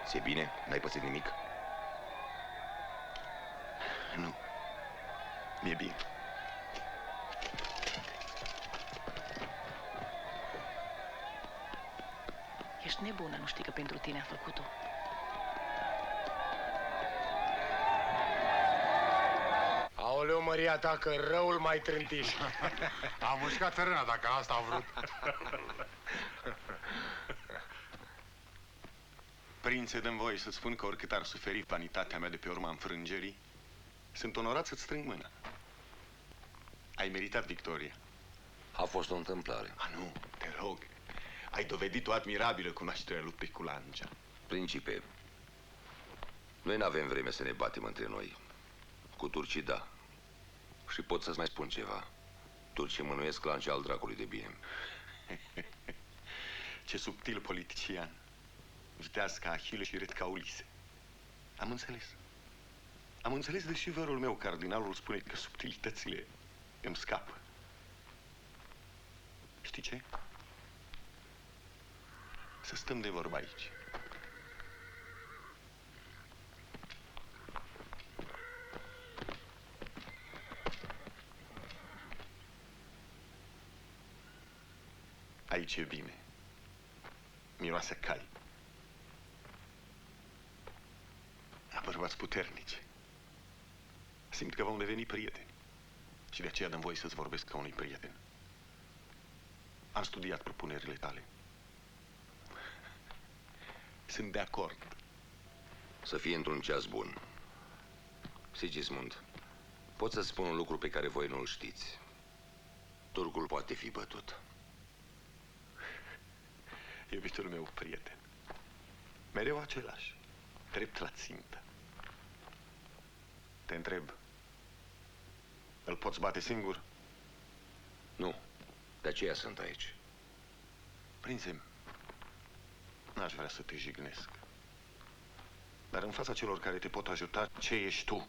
Ți-e bine? N-ai pățit nimic? Nu. Mi-e bine. Ești nebună, nu știi că pentru tine a făcut-o. Aoleu, Maria ta, că răul mai trântiș. A mușcat țărâna, dacă asta a vrut. Prințe, dă-mi voie să spun că oricât ar suferi vanitatea mea de pe urma înfrângerii, sunt onorat să-ți strâng mâna. Ai meritat victoria. A fost o întâmplare. Nu, te rog. Ai dovedit o admirabilă cunoaștere a luptei cu lancia. Principe, noi n-avem vreme să ne batem între noi. Cu turcii, da. Și pot să-ți mai spun ceva. Turcii mânuiesc lancia al dracului de bine. Ce subtil politician. Viteaz ca Ahile și ret ca Ulise. Am înțeles. Am înțeles, deși vărul meu, cardinalul, spune că subtilitățile îmi scapă. Știi ce? Să stăm de vorbă aici. Aici e bine. Miroase cai. Bărbați puternici. Simt că vom deveni prieteni. Și de aceea dăm voie să-ți vorbesc ca unui prieten. Am studiat propunerile tale. Sunt de acord. Să fie într-un ceas bun. Sigismund, pot să spun un lucru pe care voi nu-l știți. Turcul poate fi bătut. Iubitul meu prieten. Mereu același. Drept la țintă. Te întreb. Îl poți bate singur? Nu. De aceea sunt aici. Prințe, n-aș vrea să te jignesc. Dar în fața celor care te pot ajuta, ce ești tu?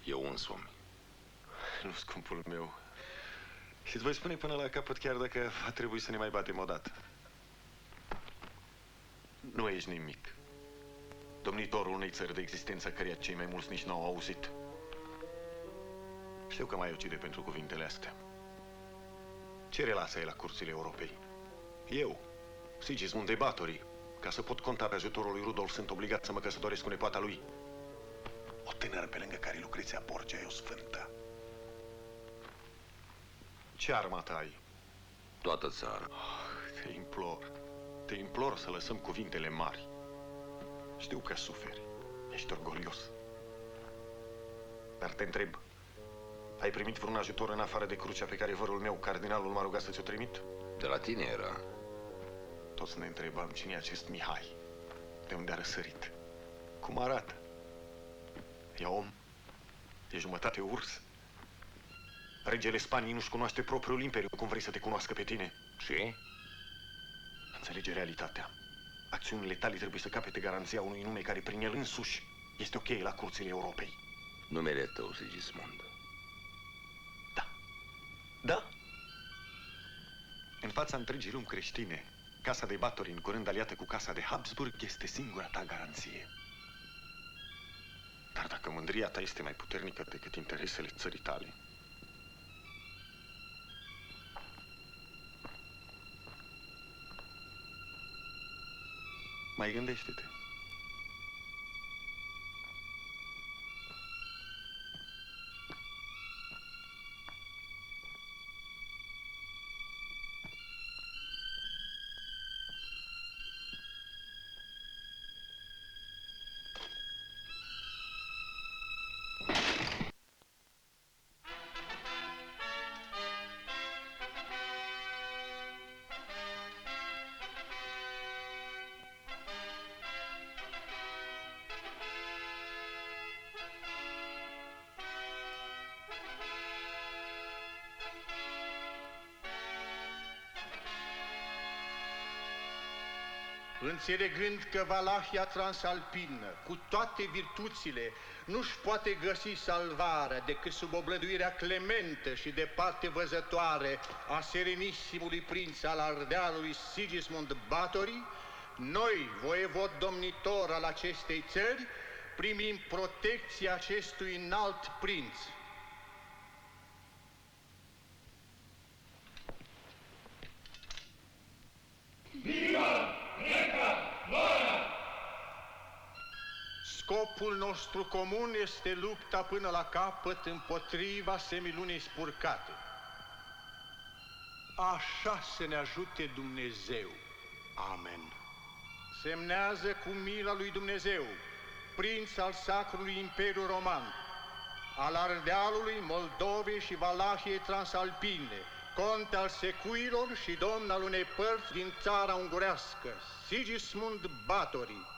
Eu însumi. Nu, scumpul meu. Și îți voi spune până la capăt, chiar dacă va trebui să ne mai batem odată. Nu ești nimic. Domnitorul unei țări de existență căreia cei mai mulți nici n-au auzit. Știu că mai ucide pentru cuvintele astea. Ce relasă ai la curțile Europei? Eu, Sigismund de Batory, ca să pot conta pe ajutorul lui Rudolf, sunt obligat să mă căsătoresc cu nepoata lui. O tânără pe lângă care Lucreția Borgia e o sfântă. Ce armată ai? Toată țara. Te implor să lăsăm cuvintele mari. Știu că suferi, ești orgolios. Dar te întreb, ai primit vreun ajutor în afară de crucea pe care vărul meu, cardinalul, m-a rugat să ți-o trimit? De la tine era. Toți ne întrebam cine e acest Mihai, de unde a răsărit, cum arată. E om, e jumătate urs. Regele Spaniei nu-și cunoaște propriul imperiu, cum vrei să te cunoască pe tine. Și? Înțelege realitatea. Acțiunile tale trebuie să capete garanția unui nume care prin el însuși este o cheie la curțile Europei. Numele tău, Sigismund. Da. În fața întregii lumi creștine, Casa de Batory, în curând aliată cu Casa de Habsburg, este singura ta garanție. Dar dacă mândria ta este mai puternică decât interesele țării tale, mai gândește-te. Înțelegând că Valahia transalpină, cu toate virtuțile, nu-și poate găsi salvarea decât sub oblăduirea clementă și de parte văzătoare a serenisimului prinț al Ardealului Sigismund Batory, noi, voievod domnitor al acestei țări, primim protecția acestui înalt prinț. Scopul nostru comun este lupta până la capăt împotriva semilunii spurcate. Așa să ne ajute Dumnezeu. Amen. Semnează cu mila lui Dumnezeu, prinț al Sacrului Imperiu Roman, al Ardealului, Moldovei și Valahiei Transalpine, conte al Secuilor și domn al unei părți din țara ungurească, Sigismund Báthory.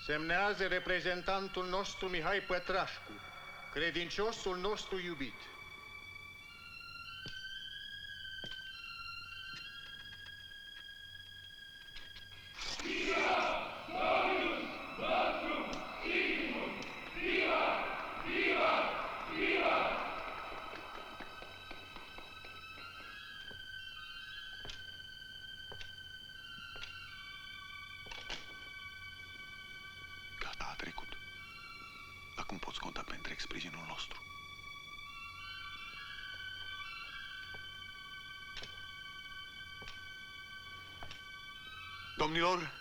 Semnează reprezentantul nostru Mihai Pătrașcu, credinciosul nostru iubit. Gata, a trecut. Acum poți conta pe întreg sprijinul nostru. Domnilor,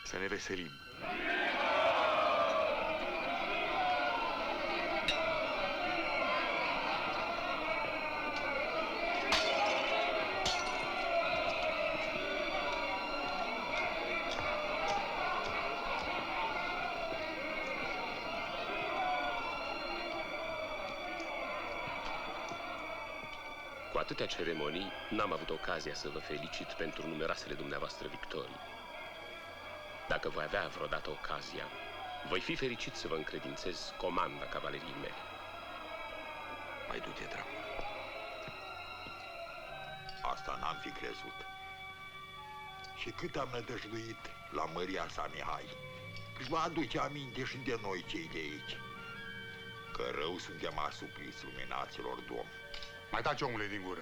să ne veselim. Cu atâtea ceremonii, n-am avut ocazia să vă felicit pentru numeroasele dumneavoastră victorii. Dacă voi avea vreodată ocazia, voi fi fericit să vă încredințez comanda cavaleriei mele. Mai du-te, dracu. Asta n-am fi crezut. Și cât am nădăjduit la măria sa, Mihai, își va aduce aminte și de noi cei de aici, că rău suntem asupriți luminaților, domn. Mai taci, omule, din gură.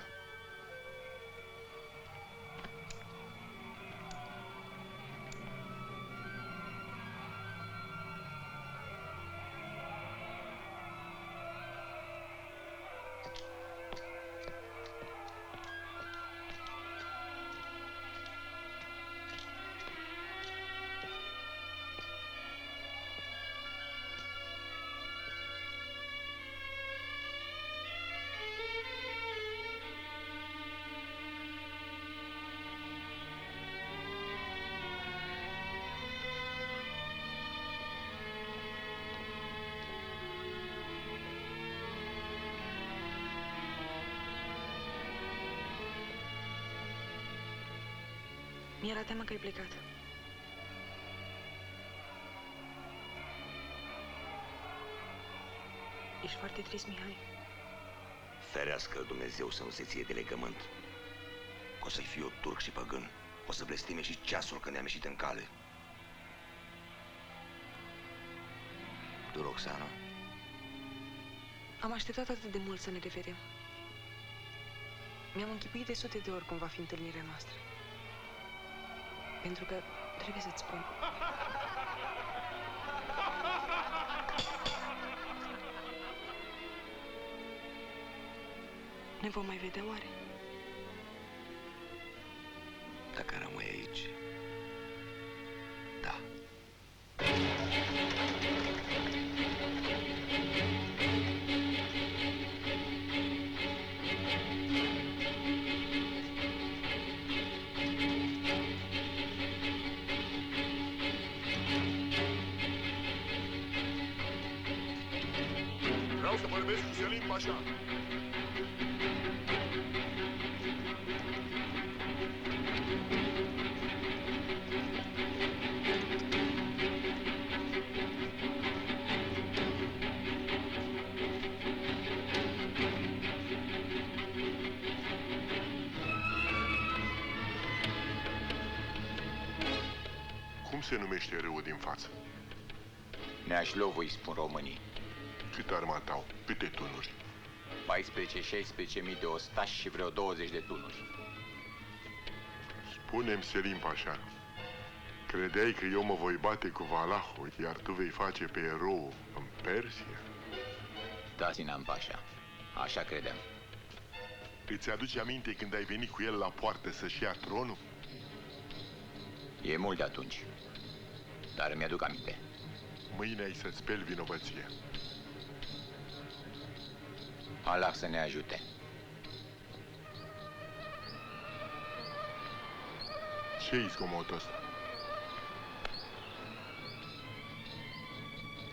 Mi-era teamă că ai plecat. Ești foarte trist, Mihai. Ferească Dumnezeu să nu se ție de legământ. O să-i fiu turc și păgân. O să blestime și ceasul că ne-am ieșit în cale. Tu, Roxana? Am așteptat atât de mult să ne revedem. Mi-am închipuit de sute de ori cum va fi întâlnirea noastră. Pentru că trebuie să-ți spun. Ne vom mai vedea oare? Dacă rămâi aici, da. Vreau să vorbesc cu Selim Pașa. se numește râul din față? Neașlovă îi spun românii. Cât armată au? Câte tunuri? 14-16 mii de ostași și vreo 20 de tunuri. Spune-mi, Selim Pașa, credeai că eu mă voi bate cu Valahul, iar tu vei face pe erou în Persia? Da, Sinan Pașa, așa credeam. Îți aduce aminte când ai venit cu el la poartă să-și ia tronul? E mult de atunci, dar îmi aduc aminte. Mâine ai să-ți speli vinovăția. Allah să ne ajute. Ce-i zgomotul ăsta?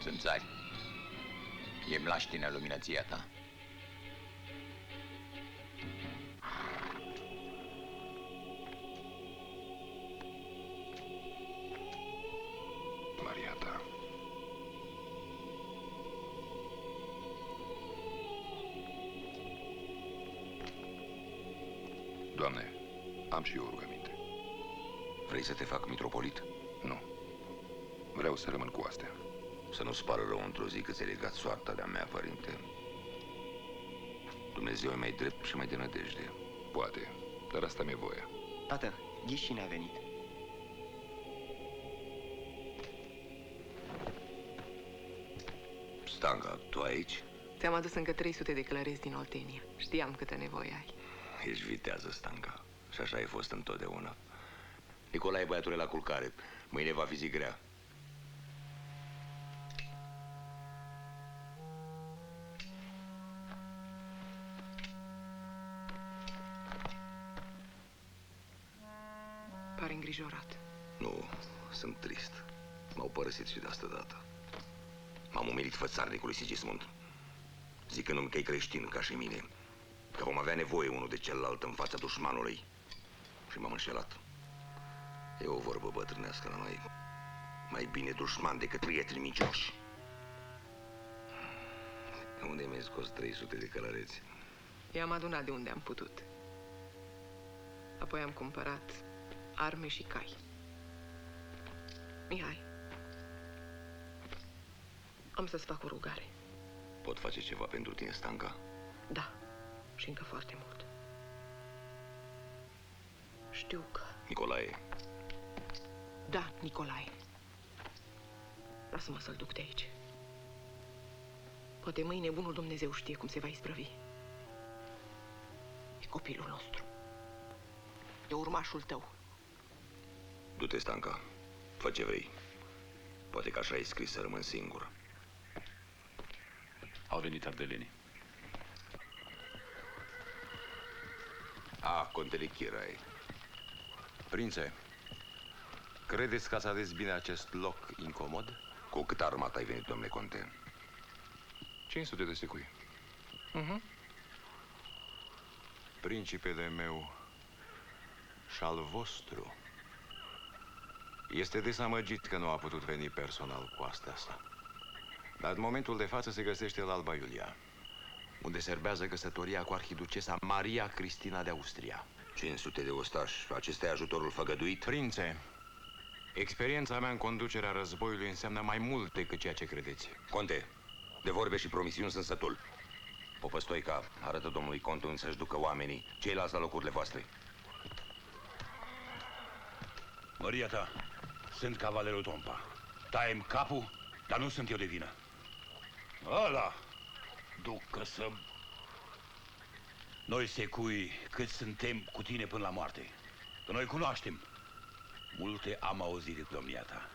Sunt țari. E mlaștină luminăția ta. Maria ta. Doamne, am și eu o rugăminte. Vrei să te fac mitropolit? Nu. Vreau să rămân cu astea. Să nu-ți pară rău într-o zi că ți-ai legat soarta de-a mea, părinte. Dumnezeu e mai drept și mai de nădejde. Poate, dar asta mi-e voia. Tată, ghiși cine a venit? Stanga, tu aici? Ți-am adus încă 300 de călăreți din Oltenia. Știam câtă nevoie ai. Ești vitează, Stanga. Și așa ai fost întotdeauna. Nicolae, băiatule, la culcare. Mâine va fi zi grea. Pare îngrijorat. Nu, sunt trist. M-au părăsit și de asta dată. M-am umilit fățarnicului Sigismund, zicându-mi că e creștin ca și mine, că vom avea nevoie unul de celălalt în fața dușmanului. Și m-am înșelat. E o vorbă bătrânească la noi. Mai bine dușman decât prieteni mincioși. Unde mi-ai scos 300 de călăreți? I-am adunat de unde am putut. Apoi am cumpărat arme și cai. Mihai, am să-ți fac o rugare. Pot face ceva pentru tine, Stanca? Da, și încă foarte mult. Știu că... Nicolae. Da, Nicolae. Lasă-mă să-l duc de aici. Poate mâine bunul Dumnezeu știe cum se va isprăvi. E copilul nostru. E urmașul tău. Du-te, Stanca. Fă ce vrei. Poate că așa ai scris să rămân singur. Au venit ardelenii. Contele Chirai. Prințe, credeți că ați ales bine acest loc incomod? Cu cât armată ai venit, domnule conte? 500 de secui. Principele meu și al vostru este dezamăgit că nu a putut veni personal cu astea sa. Dar în momentul de față se găsește la Alba Iulia, unde serbează căsătoria cu arhiducesa Maria Cristina de Austria. 500 de ostași, acesta e ajutorul făgăduit? Prințe, experiența mea în conducerea războiului înseamnă mai mult decât ceea ce credeți. Conte, de vorbe și promisiuni sunt sătul. Popă Stoica, arată domnului conte unde să-și ducă oamenii, ceilalți la locurile voastre. Măria ta, sunt cavalerul Tompa. Taie-mi capul, dar nu sunt eu de vină. Ăla, ducă să... Noi, secui, cât suntem cu tine până la moarte. Că noi cunoaștem. Multe am auzit de domnia ta.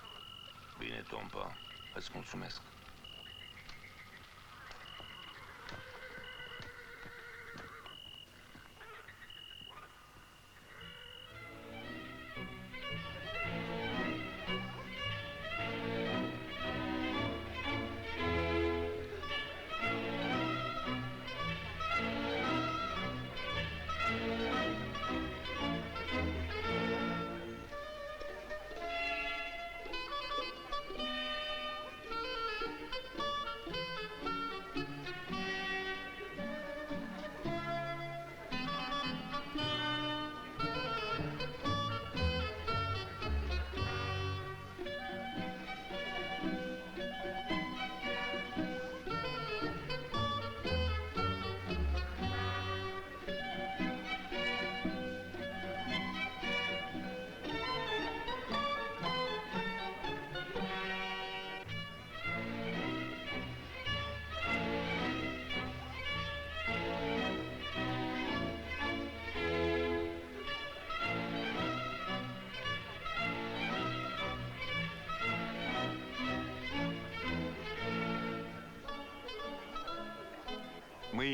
Bine, Tompa, îți mulțumesc.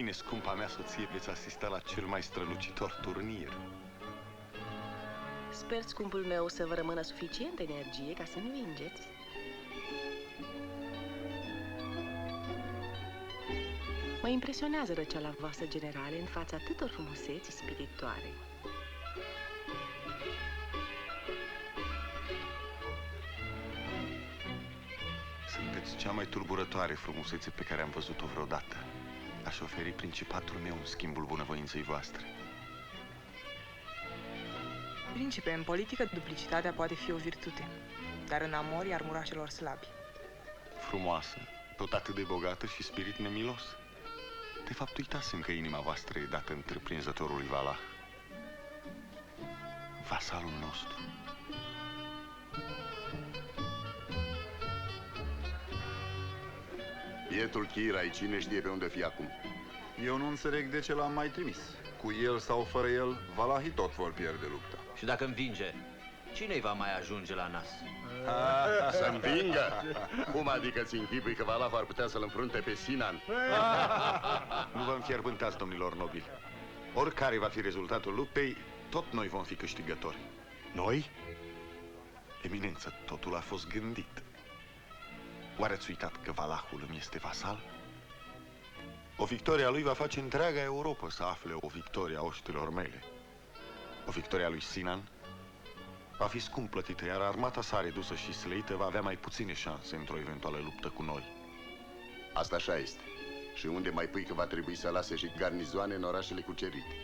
mâine, scumpa mea soție, veți asista la cel mai strălucitor turnir. Sper, scumpul meu, să vă rămână suficientă energie ca să învingeți. Mă impresionează răceala voastră generale în fața atâtor frumuseți spiritoare. Sunteți cea mai tulburătoare frumusețe pe care am văzut-o vreodată. Aș oferi principatul meu în schimbul bunăvoinței voastre. Principe, în politică duplicitatea poate fi o virtute, dar în amor e armura celor slabi. Frumoasă, tot atât de bogată și spirit nemilos. De fapt, uitasem că inima voastră e dată întreprinzătorului Valah, vasalul nostru. Bietul Chirai, cine știe pe unde fi acum? Eu nu înțeleg de ce l-am mai trimis. Cu el sau fără el, Valahii tot vor pierde lupta. Și dacă învinge, cine-i va mai ajunge la nas? Să învingă? Cum adică ți închipui că Valah ar putea să-l înfrunte pe Sinan? Nu vă înfierbântați, domnilor nobili. Oricare va fi rezultatul luptei, tot noi vom fi câștigători. Noi? Eminență, totul a fost gândit. Oare ați uitat că Valahul îmi este vasal? O victorie a lui va face întreaga Europa să afle o victorie a oștilor mele. O victorie a lui Sinan va fi scump plătită, iar armata sa redusă și slăită va avea mai puține șanse într-o eventuală luptă cu noi. Asta așa este. Și unde mai pui că va trebui să lase și garnizoane în orașele cucerite?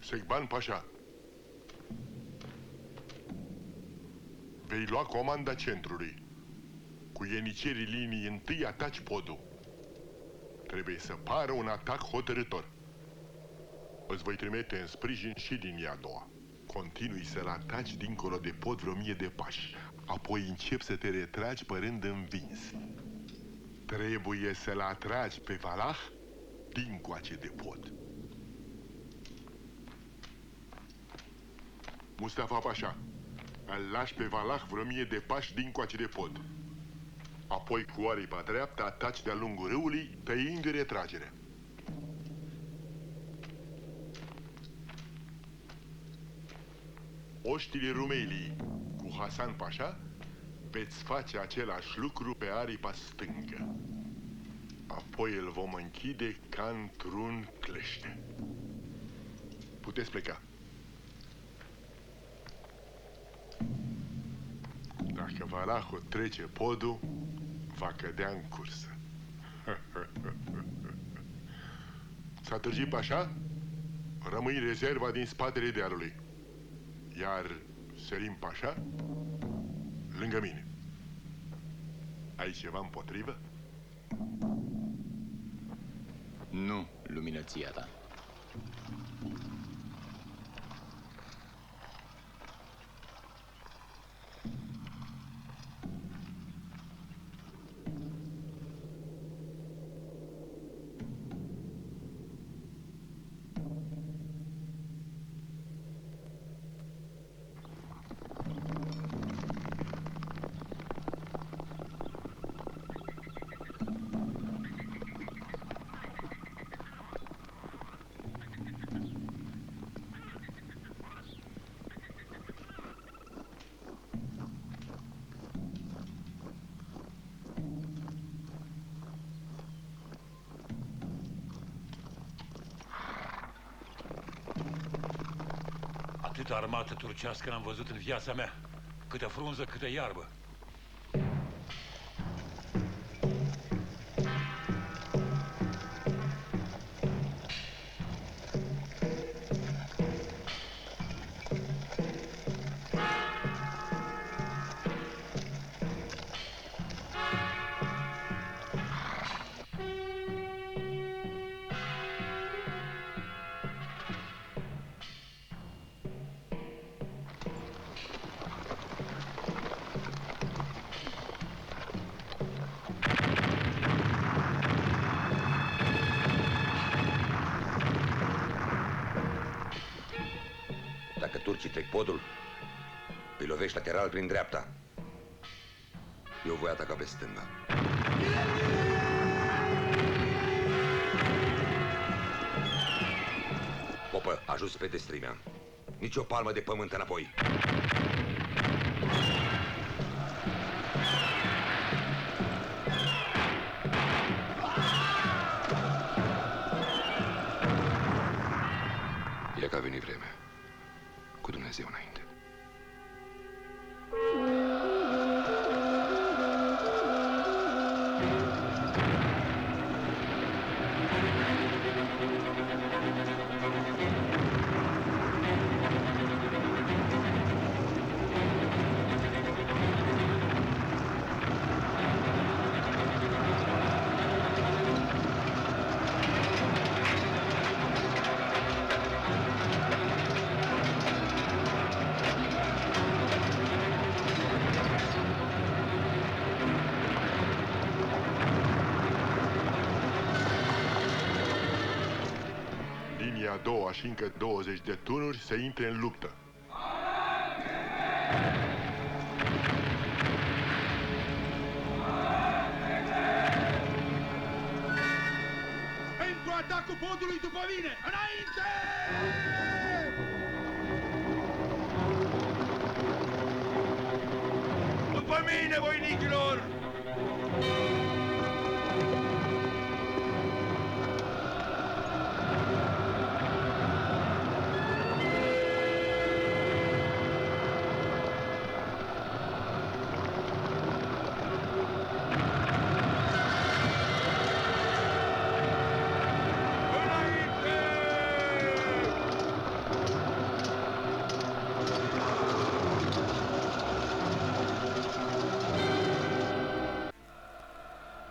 Secban Pașa, vei lua comanda centrului. Cu ienicerii linii întâi ataci podul. Trebuie să pară un atac hotărâtor. Îți voi trimite în sprijin și linia a doua. Continui să-l ataci dincolo de pod vreo 1000 de pași. Apoi începi să te retragi părând învins. Trebuie să-l atragi pe Valah dincoace de pod. Mustafa Pașa, îl lași pe Valah vreo 1000 de pași dincoace de pod. Apoi cu aripa dreaptă ataci de-a lungul râului, tăind retragerea. Oștile Rumelii cu Hasan Pașa veți face același lucru pe aripa stângă. Apoi îl vom închide ca într-un clește. Puteți pleca. Dacă Valahul trece podul, va cădea în cursă. S-a târgit Pașa? Rămâi rezerva din spatele dealului. Iar Selim Pașa, lângă mine. Ai ceva împotrivă? Nu, luminăția ta. Atâta armată turcească n-am văzut în viața mea. Câtă frunză, câtă iarbă. Dacă turcii trec podul, îi lovești lateral prin dreapta. Eu voi ataca pe stânga. Popă, ajut spre destrimea. Nici o palmă de pământ înapoi. E că a venit vremea. Cu Dumnezeu înainte. Linia a doua și încă 20 de tunuri să intre în luptă. Pentru atacul podului după mine! Înainte! După mine, voinichilor!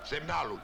Semnalul.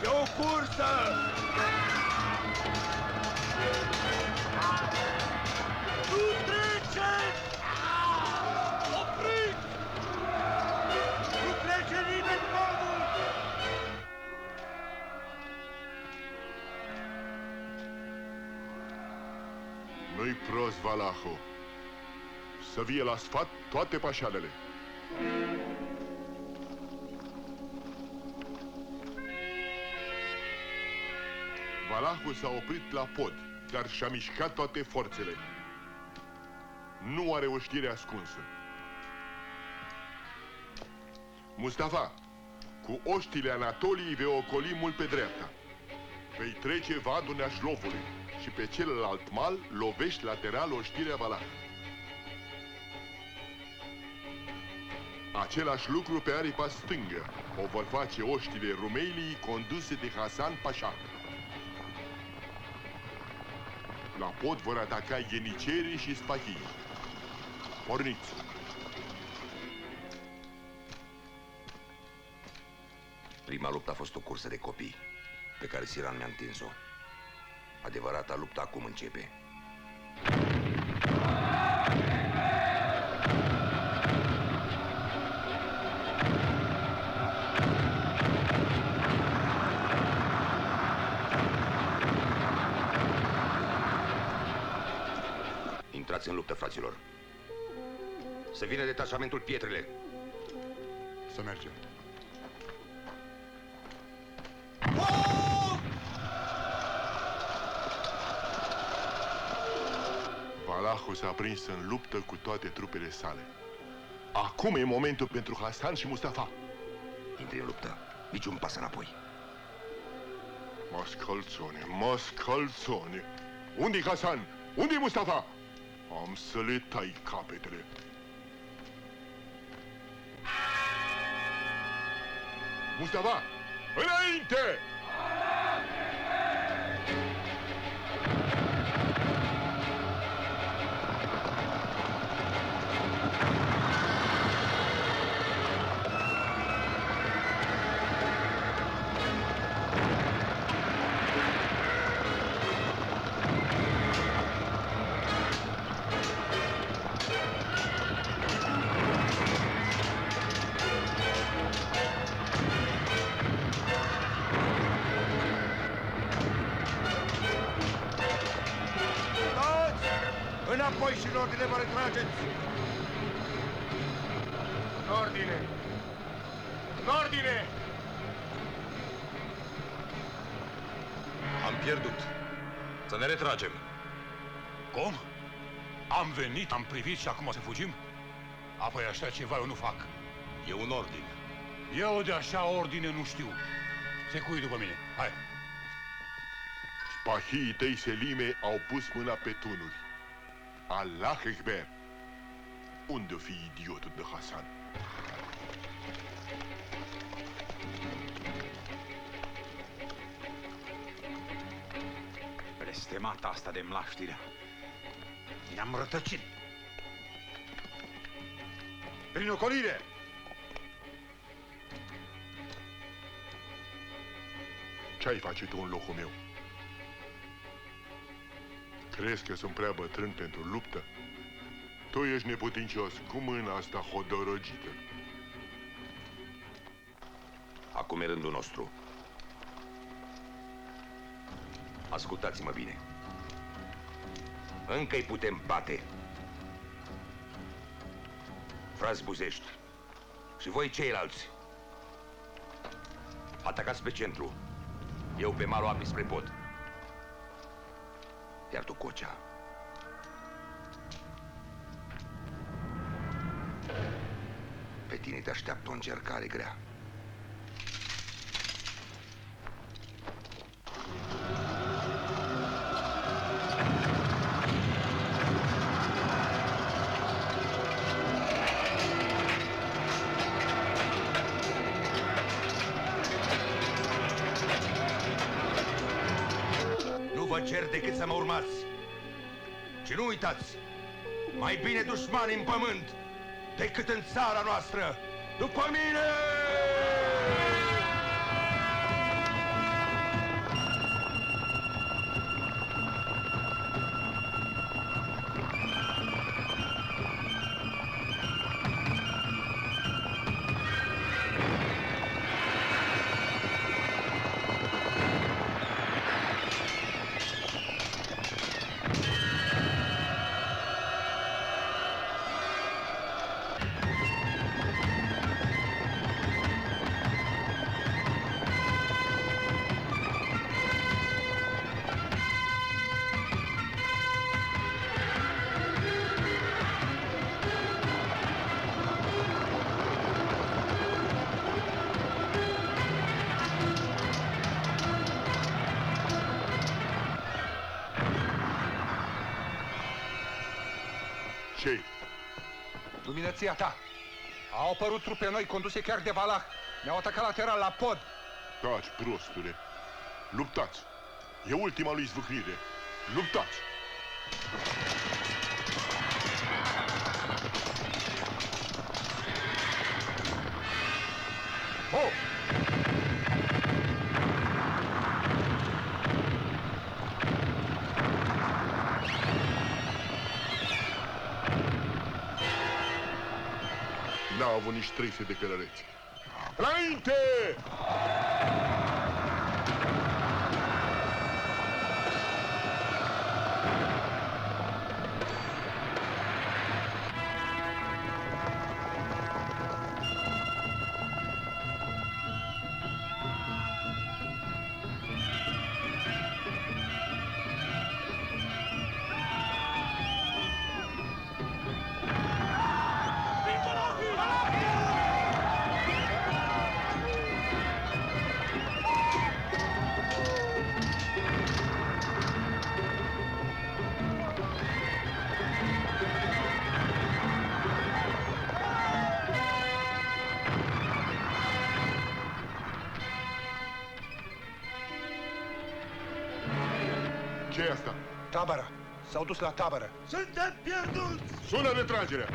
E o cursă! Nu treceți! Opriți! Nu trece nimeni podul! Nu-i prost, Valaho. Să vie la sfat toate pașalele. Valahul s-a oprit la pod, dar și-a mișcat toate forțele. Nu are o știre ascunsă. Mustafa, cu oștile Anatoliei vei ocoli mult pe dreapta. Vei trece vadul Neașlovului și pe celălalt mal lovești lateral oștirea Valah. Același lucru pe aripa stângă o vor face oștile Rumeilii conduse de Hasan Pașa. La pod vor ataca ienicerii și spahii. Porniți! Prima luptă a fost o cursă de copii, pe care Siran mi-a întins-o. Adevărata luptă acum începe. Intrați în luptă, fraților. Să vină detașamentul Pietrele. Să mergem. Valahul s-a prins în luptă cu toate trupele sale. Acum e momentul pentru Hasan și Mustafa. Intri în luptă. Niciun pas înapoi. Mascalzone, mascalzone. Unde-i Hasan? Unde-i Mustafa? Am să le tai capetele. Mustafa, înainte! Înapoi și în ordine vă retrageți! În ordine! În ordine! Am pierdut. Să ne retragem. Cum? Am venit, am privit și acum să fugim? Apoi așa ceva eu nu fac. E un ordin. Eu de așa ordine nu știu. Se cui după mine. Hai! Spahii tăi, Selime, au pus mâna pe tunuri. Allah Ekber! Unde-o fi idiotul de Hasan? Blestemata asta de mlaștire. Ne-am rătăcit. Prin ocolire! Ce-ai face tu în locul meu? Crezi că sunt prea bătrân pentru luptă? Tu ești neputincios cu mâna asta hodorogită. Acum e rândul nostru. Ascultați-mă bine. Încă-i putem bate. Frați buzești și voi ceilalți, atacați pe centru. Eu pe malul apii spre pod. Iar tu, Cocea, pe tine te așteaptă o încercare grea. Nu vă cer decât să mă urmați. Și nu uitați, mai bine dușmani în pământ decât în țara noastră. După mine! Ce? Luminăția ta! Au apărut trupe noi conduse chiar de Valah. Ne-au atacat lateral la pod. Taci, prostule! Luptați! E ultima lui zvâcnire! Luptați! Oh! N-au avut nici 300 de călăreți. Înainte! Tabără! S-au dus la tabără! Suntem pierduți! Sună retragerea!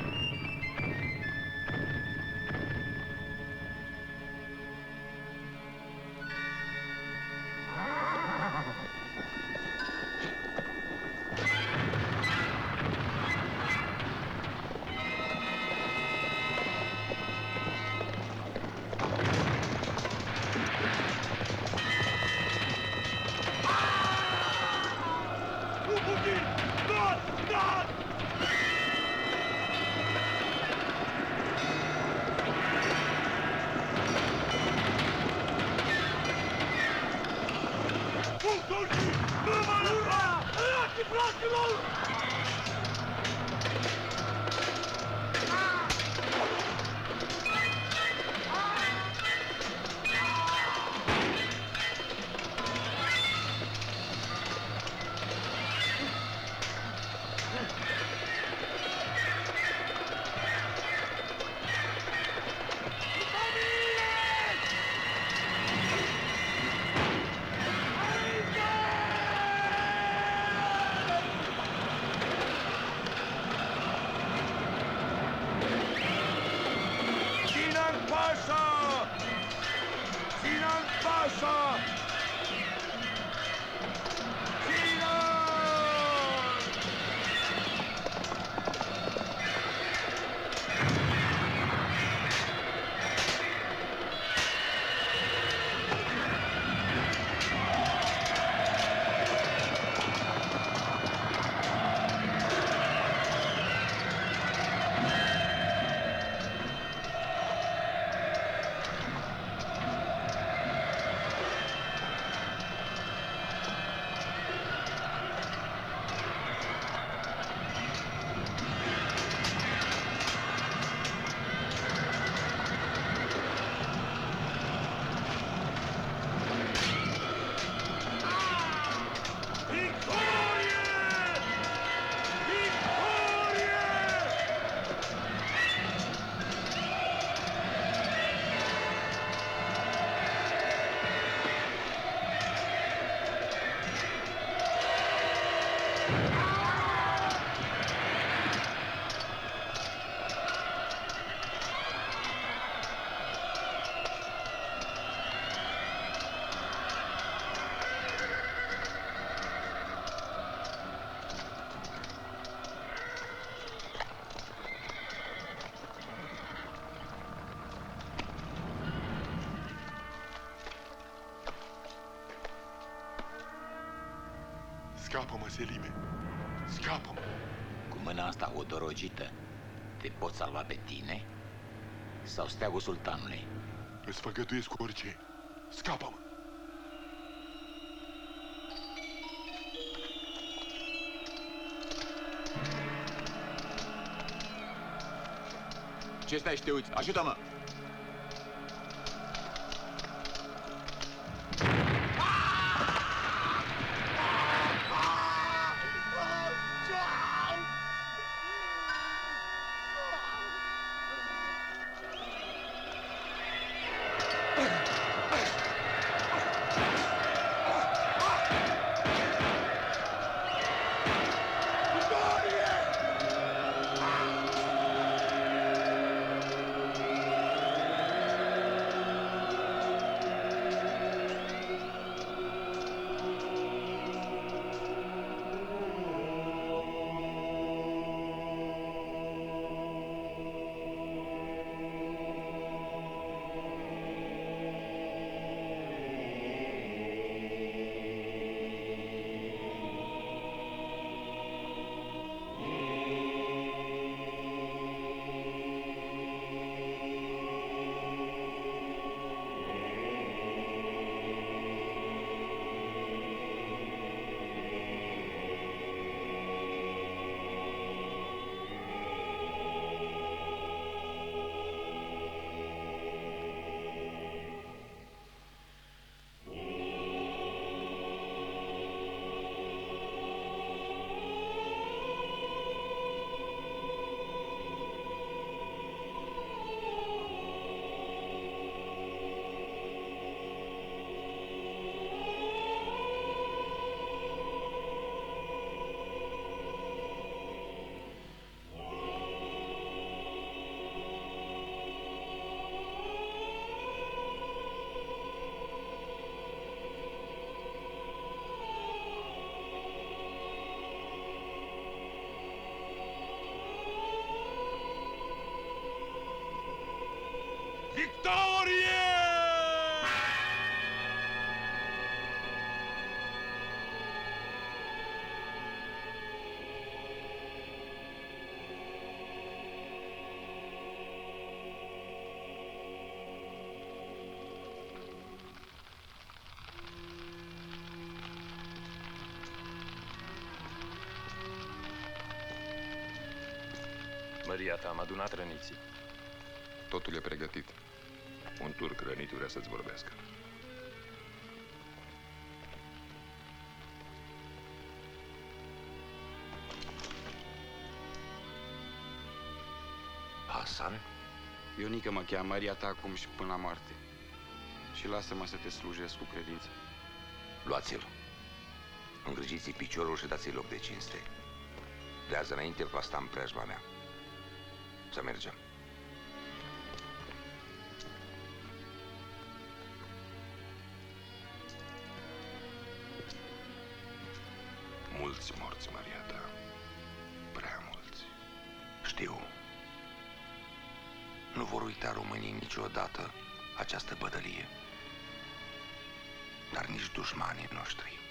Scapă-mă, Selime! Scapă-mă! Cu mâna asta odorogită, te pot salva pe tine sau steagul sultanului? Îți făgăduiesc orice. Scapă-mă! Ce stai și te uiți? Ajută-mă! Maria ta, am adunat răniții. Totul e pregătit. Un turc rănit vrea să-ți vorbească. Hasan? Ionica mă cheamă, Maria ta acum și până la moarte. Și lasă-mă să te slujesc cu credință. Luați-l. Îngrijiți-i piciorul și dați-i loc de cinste. De azi înainte va sta în preajma mea. Să mergem. Mulți morți, Maria ta. Prea mulți. Știu. Nu vor uita românii niciodată această bătălie. Dar nici dușmanii noștri.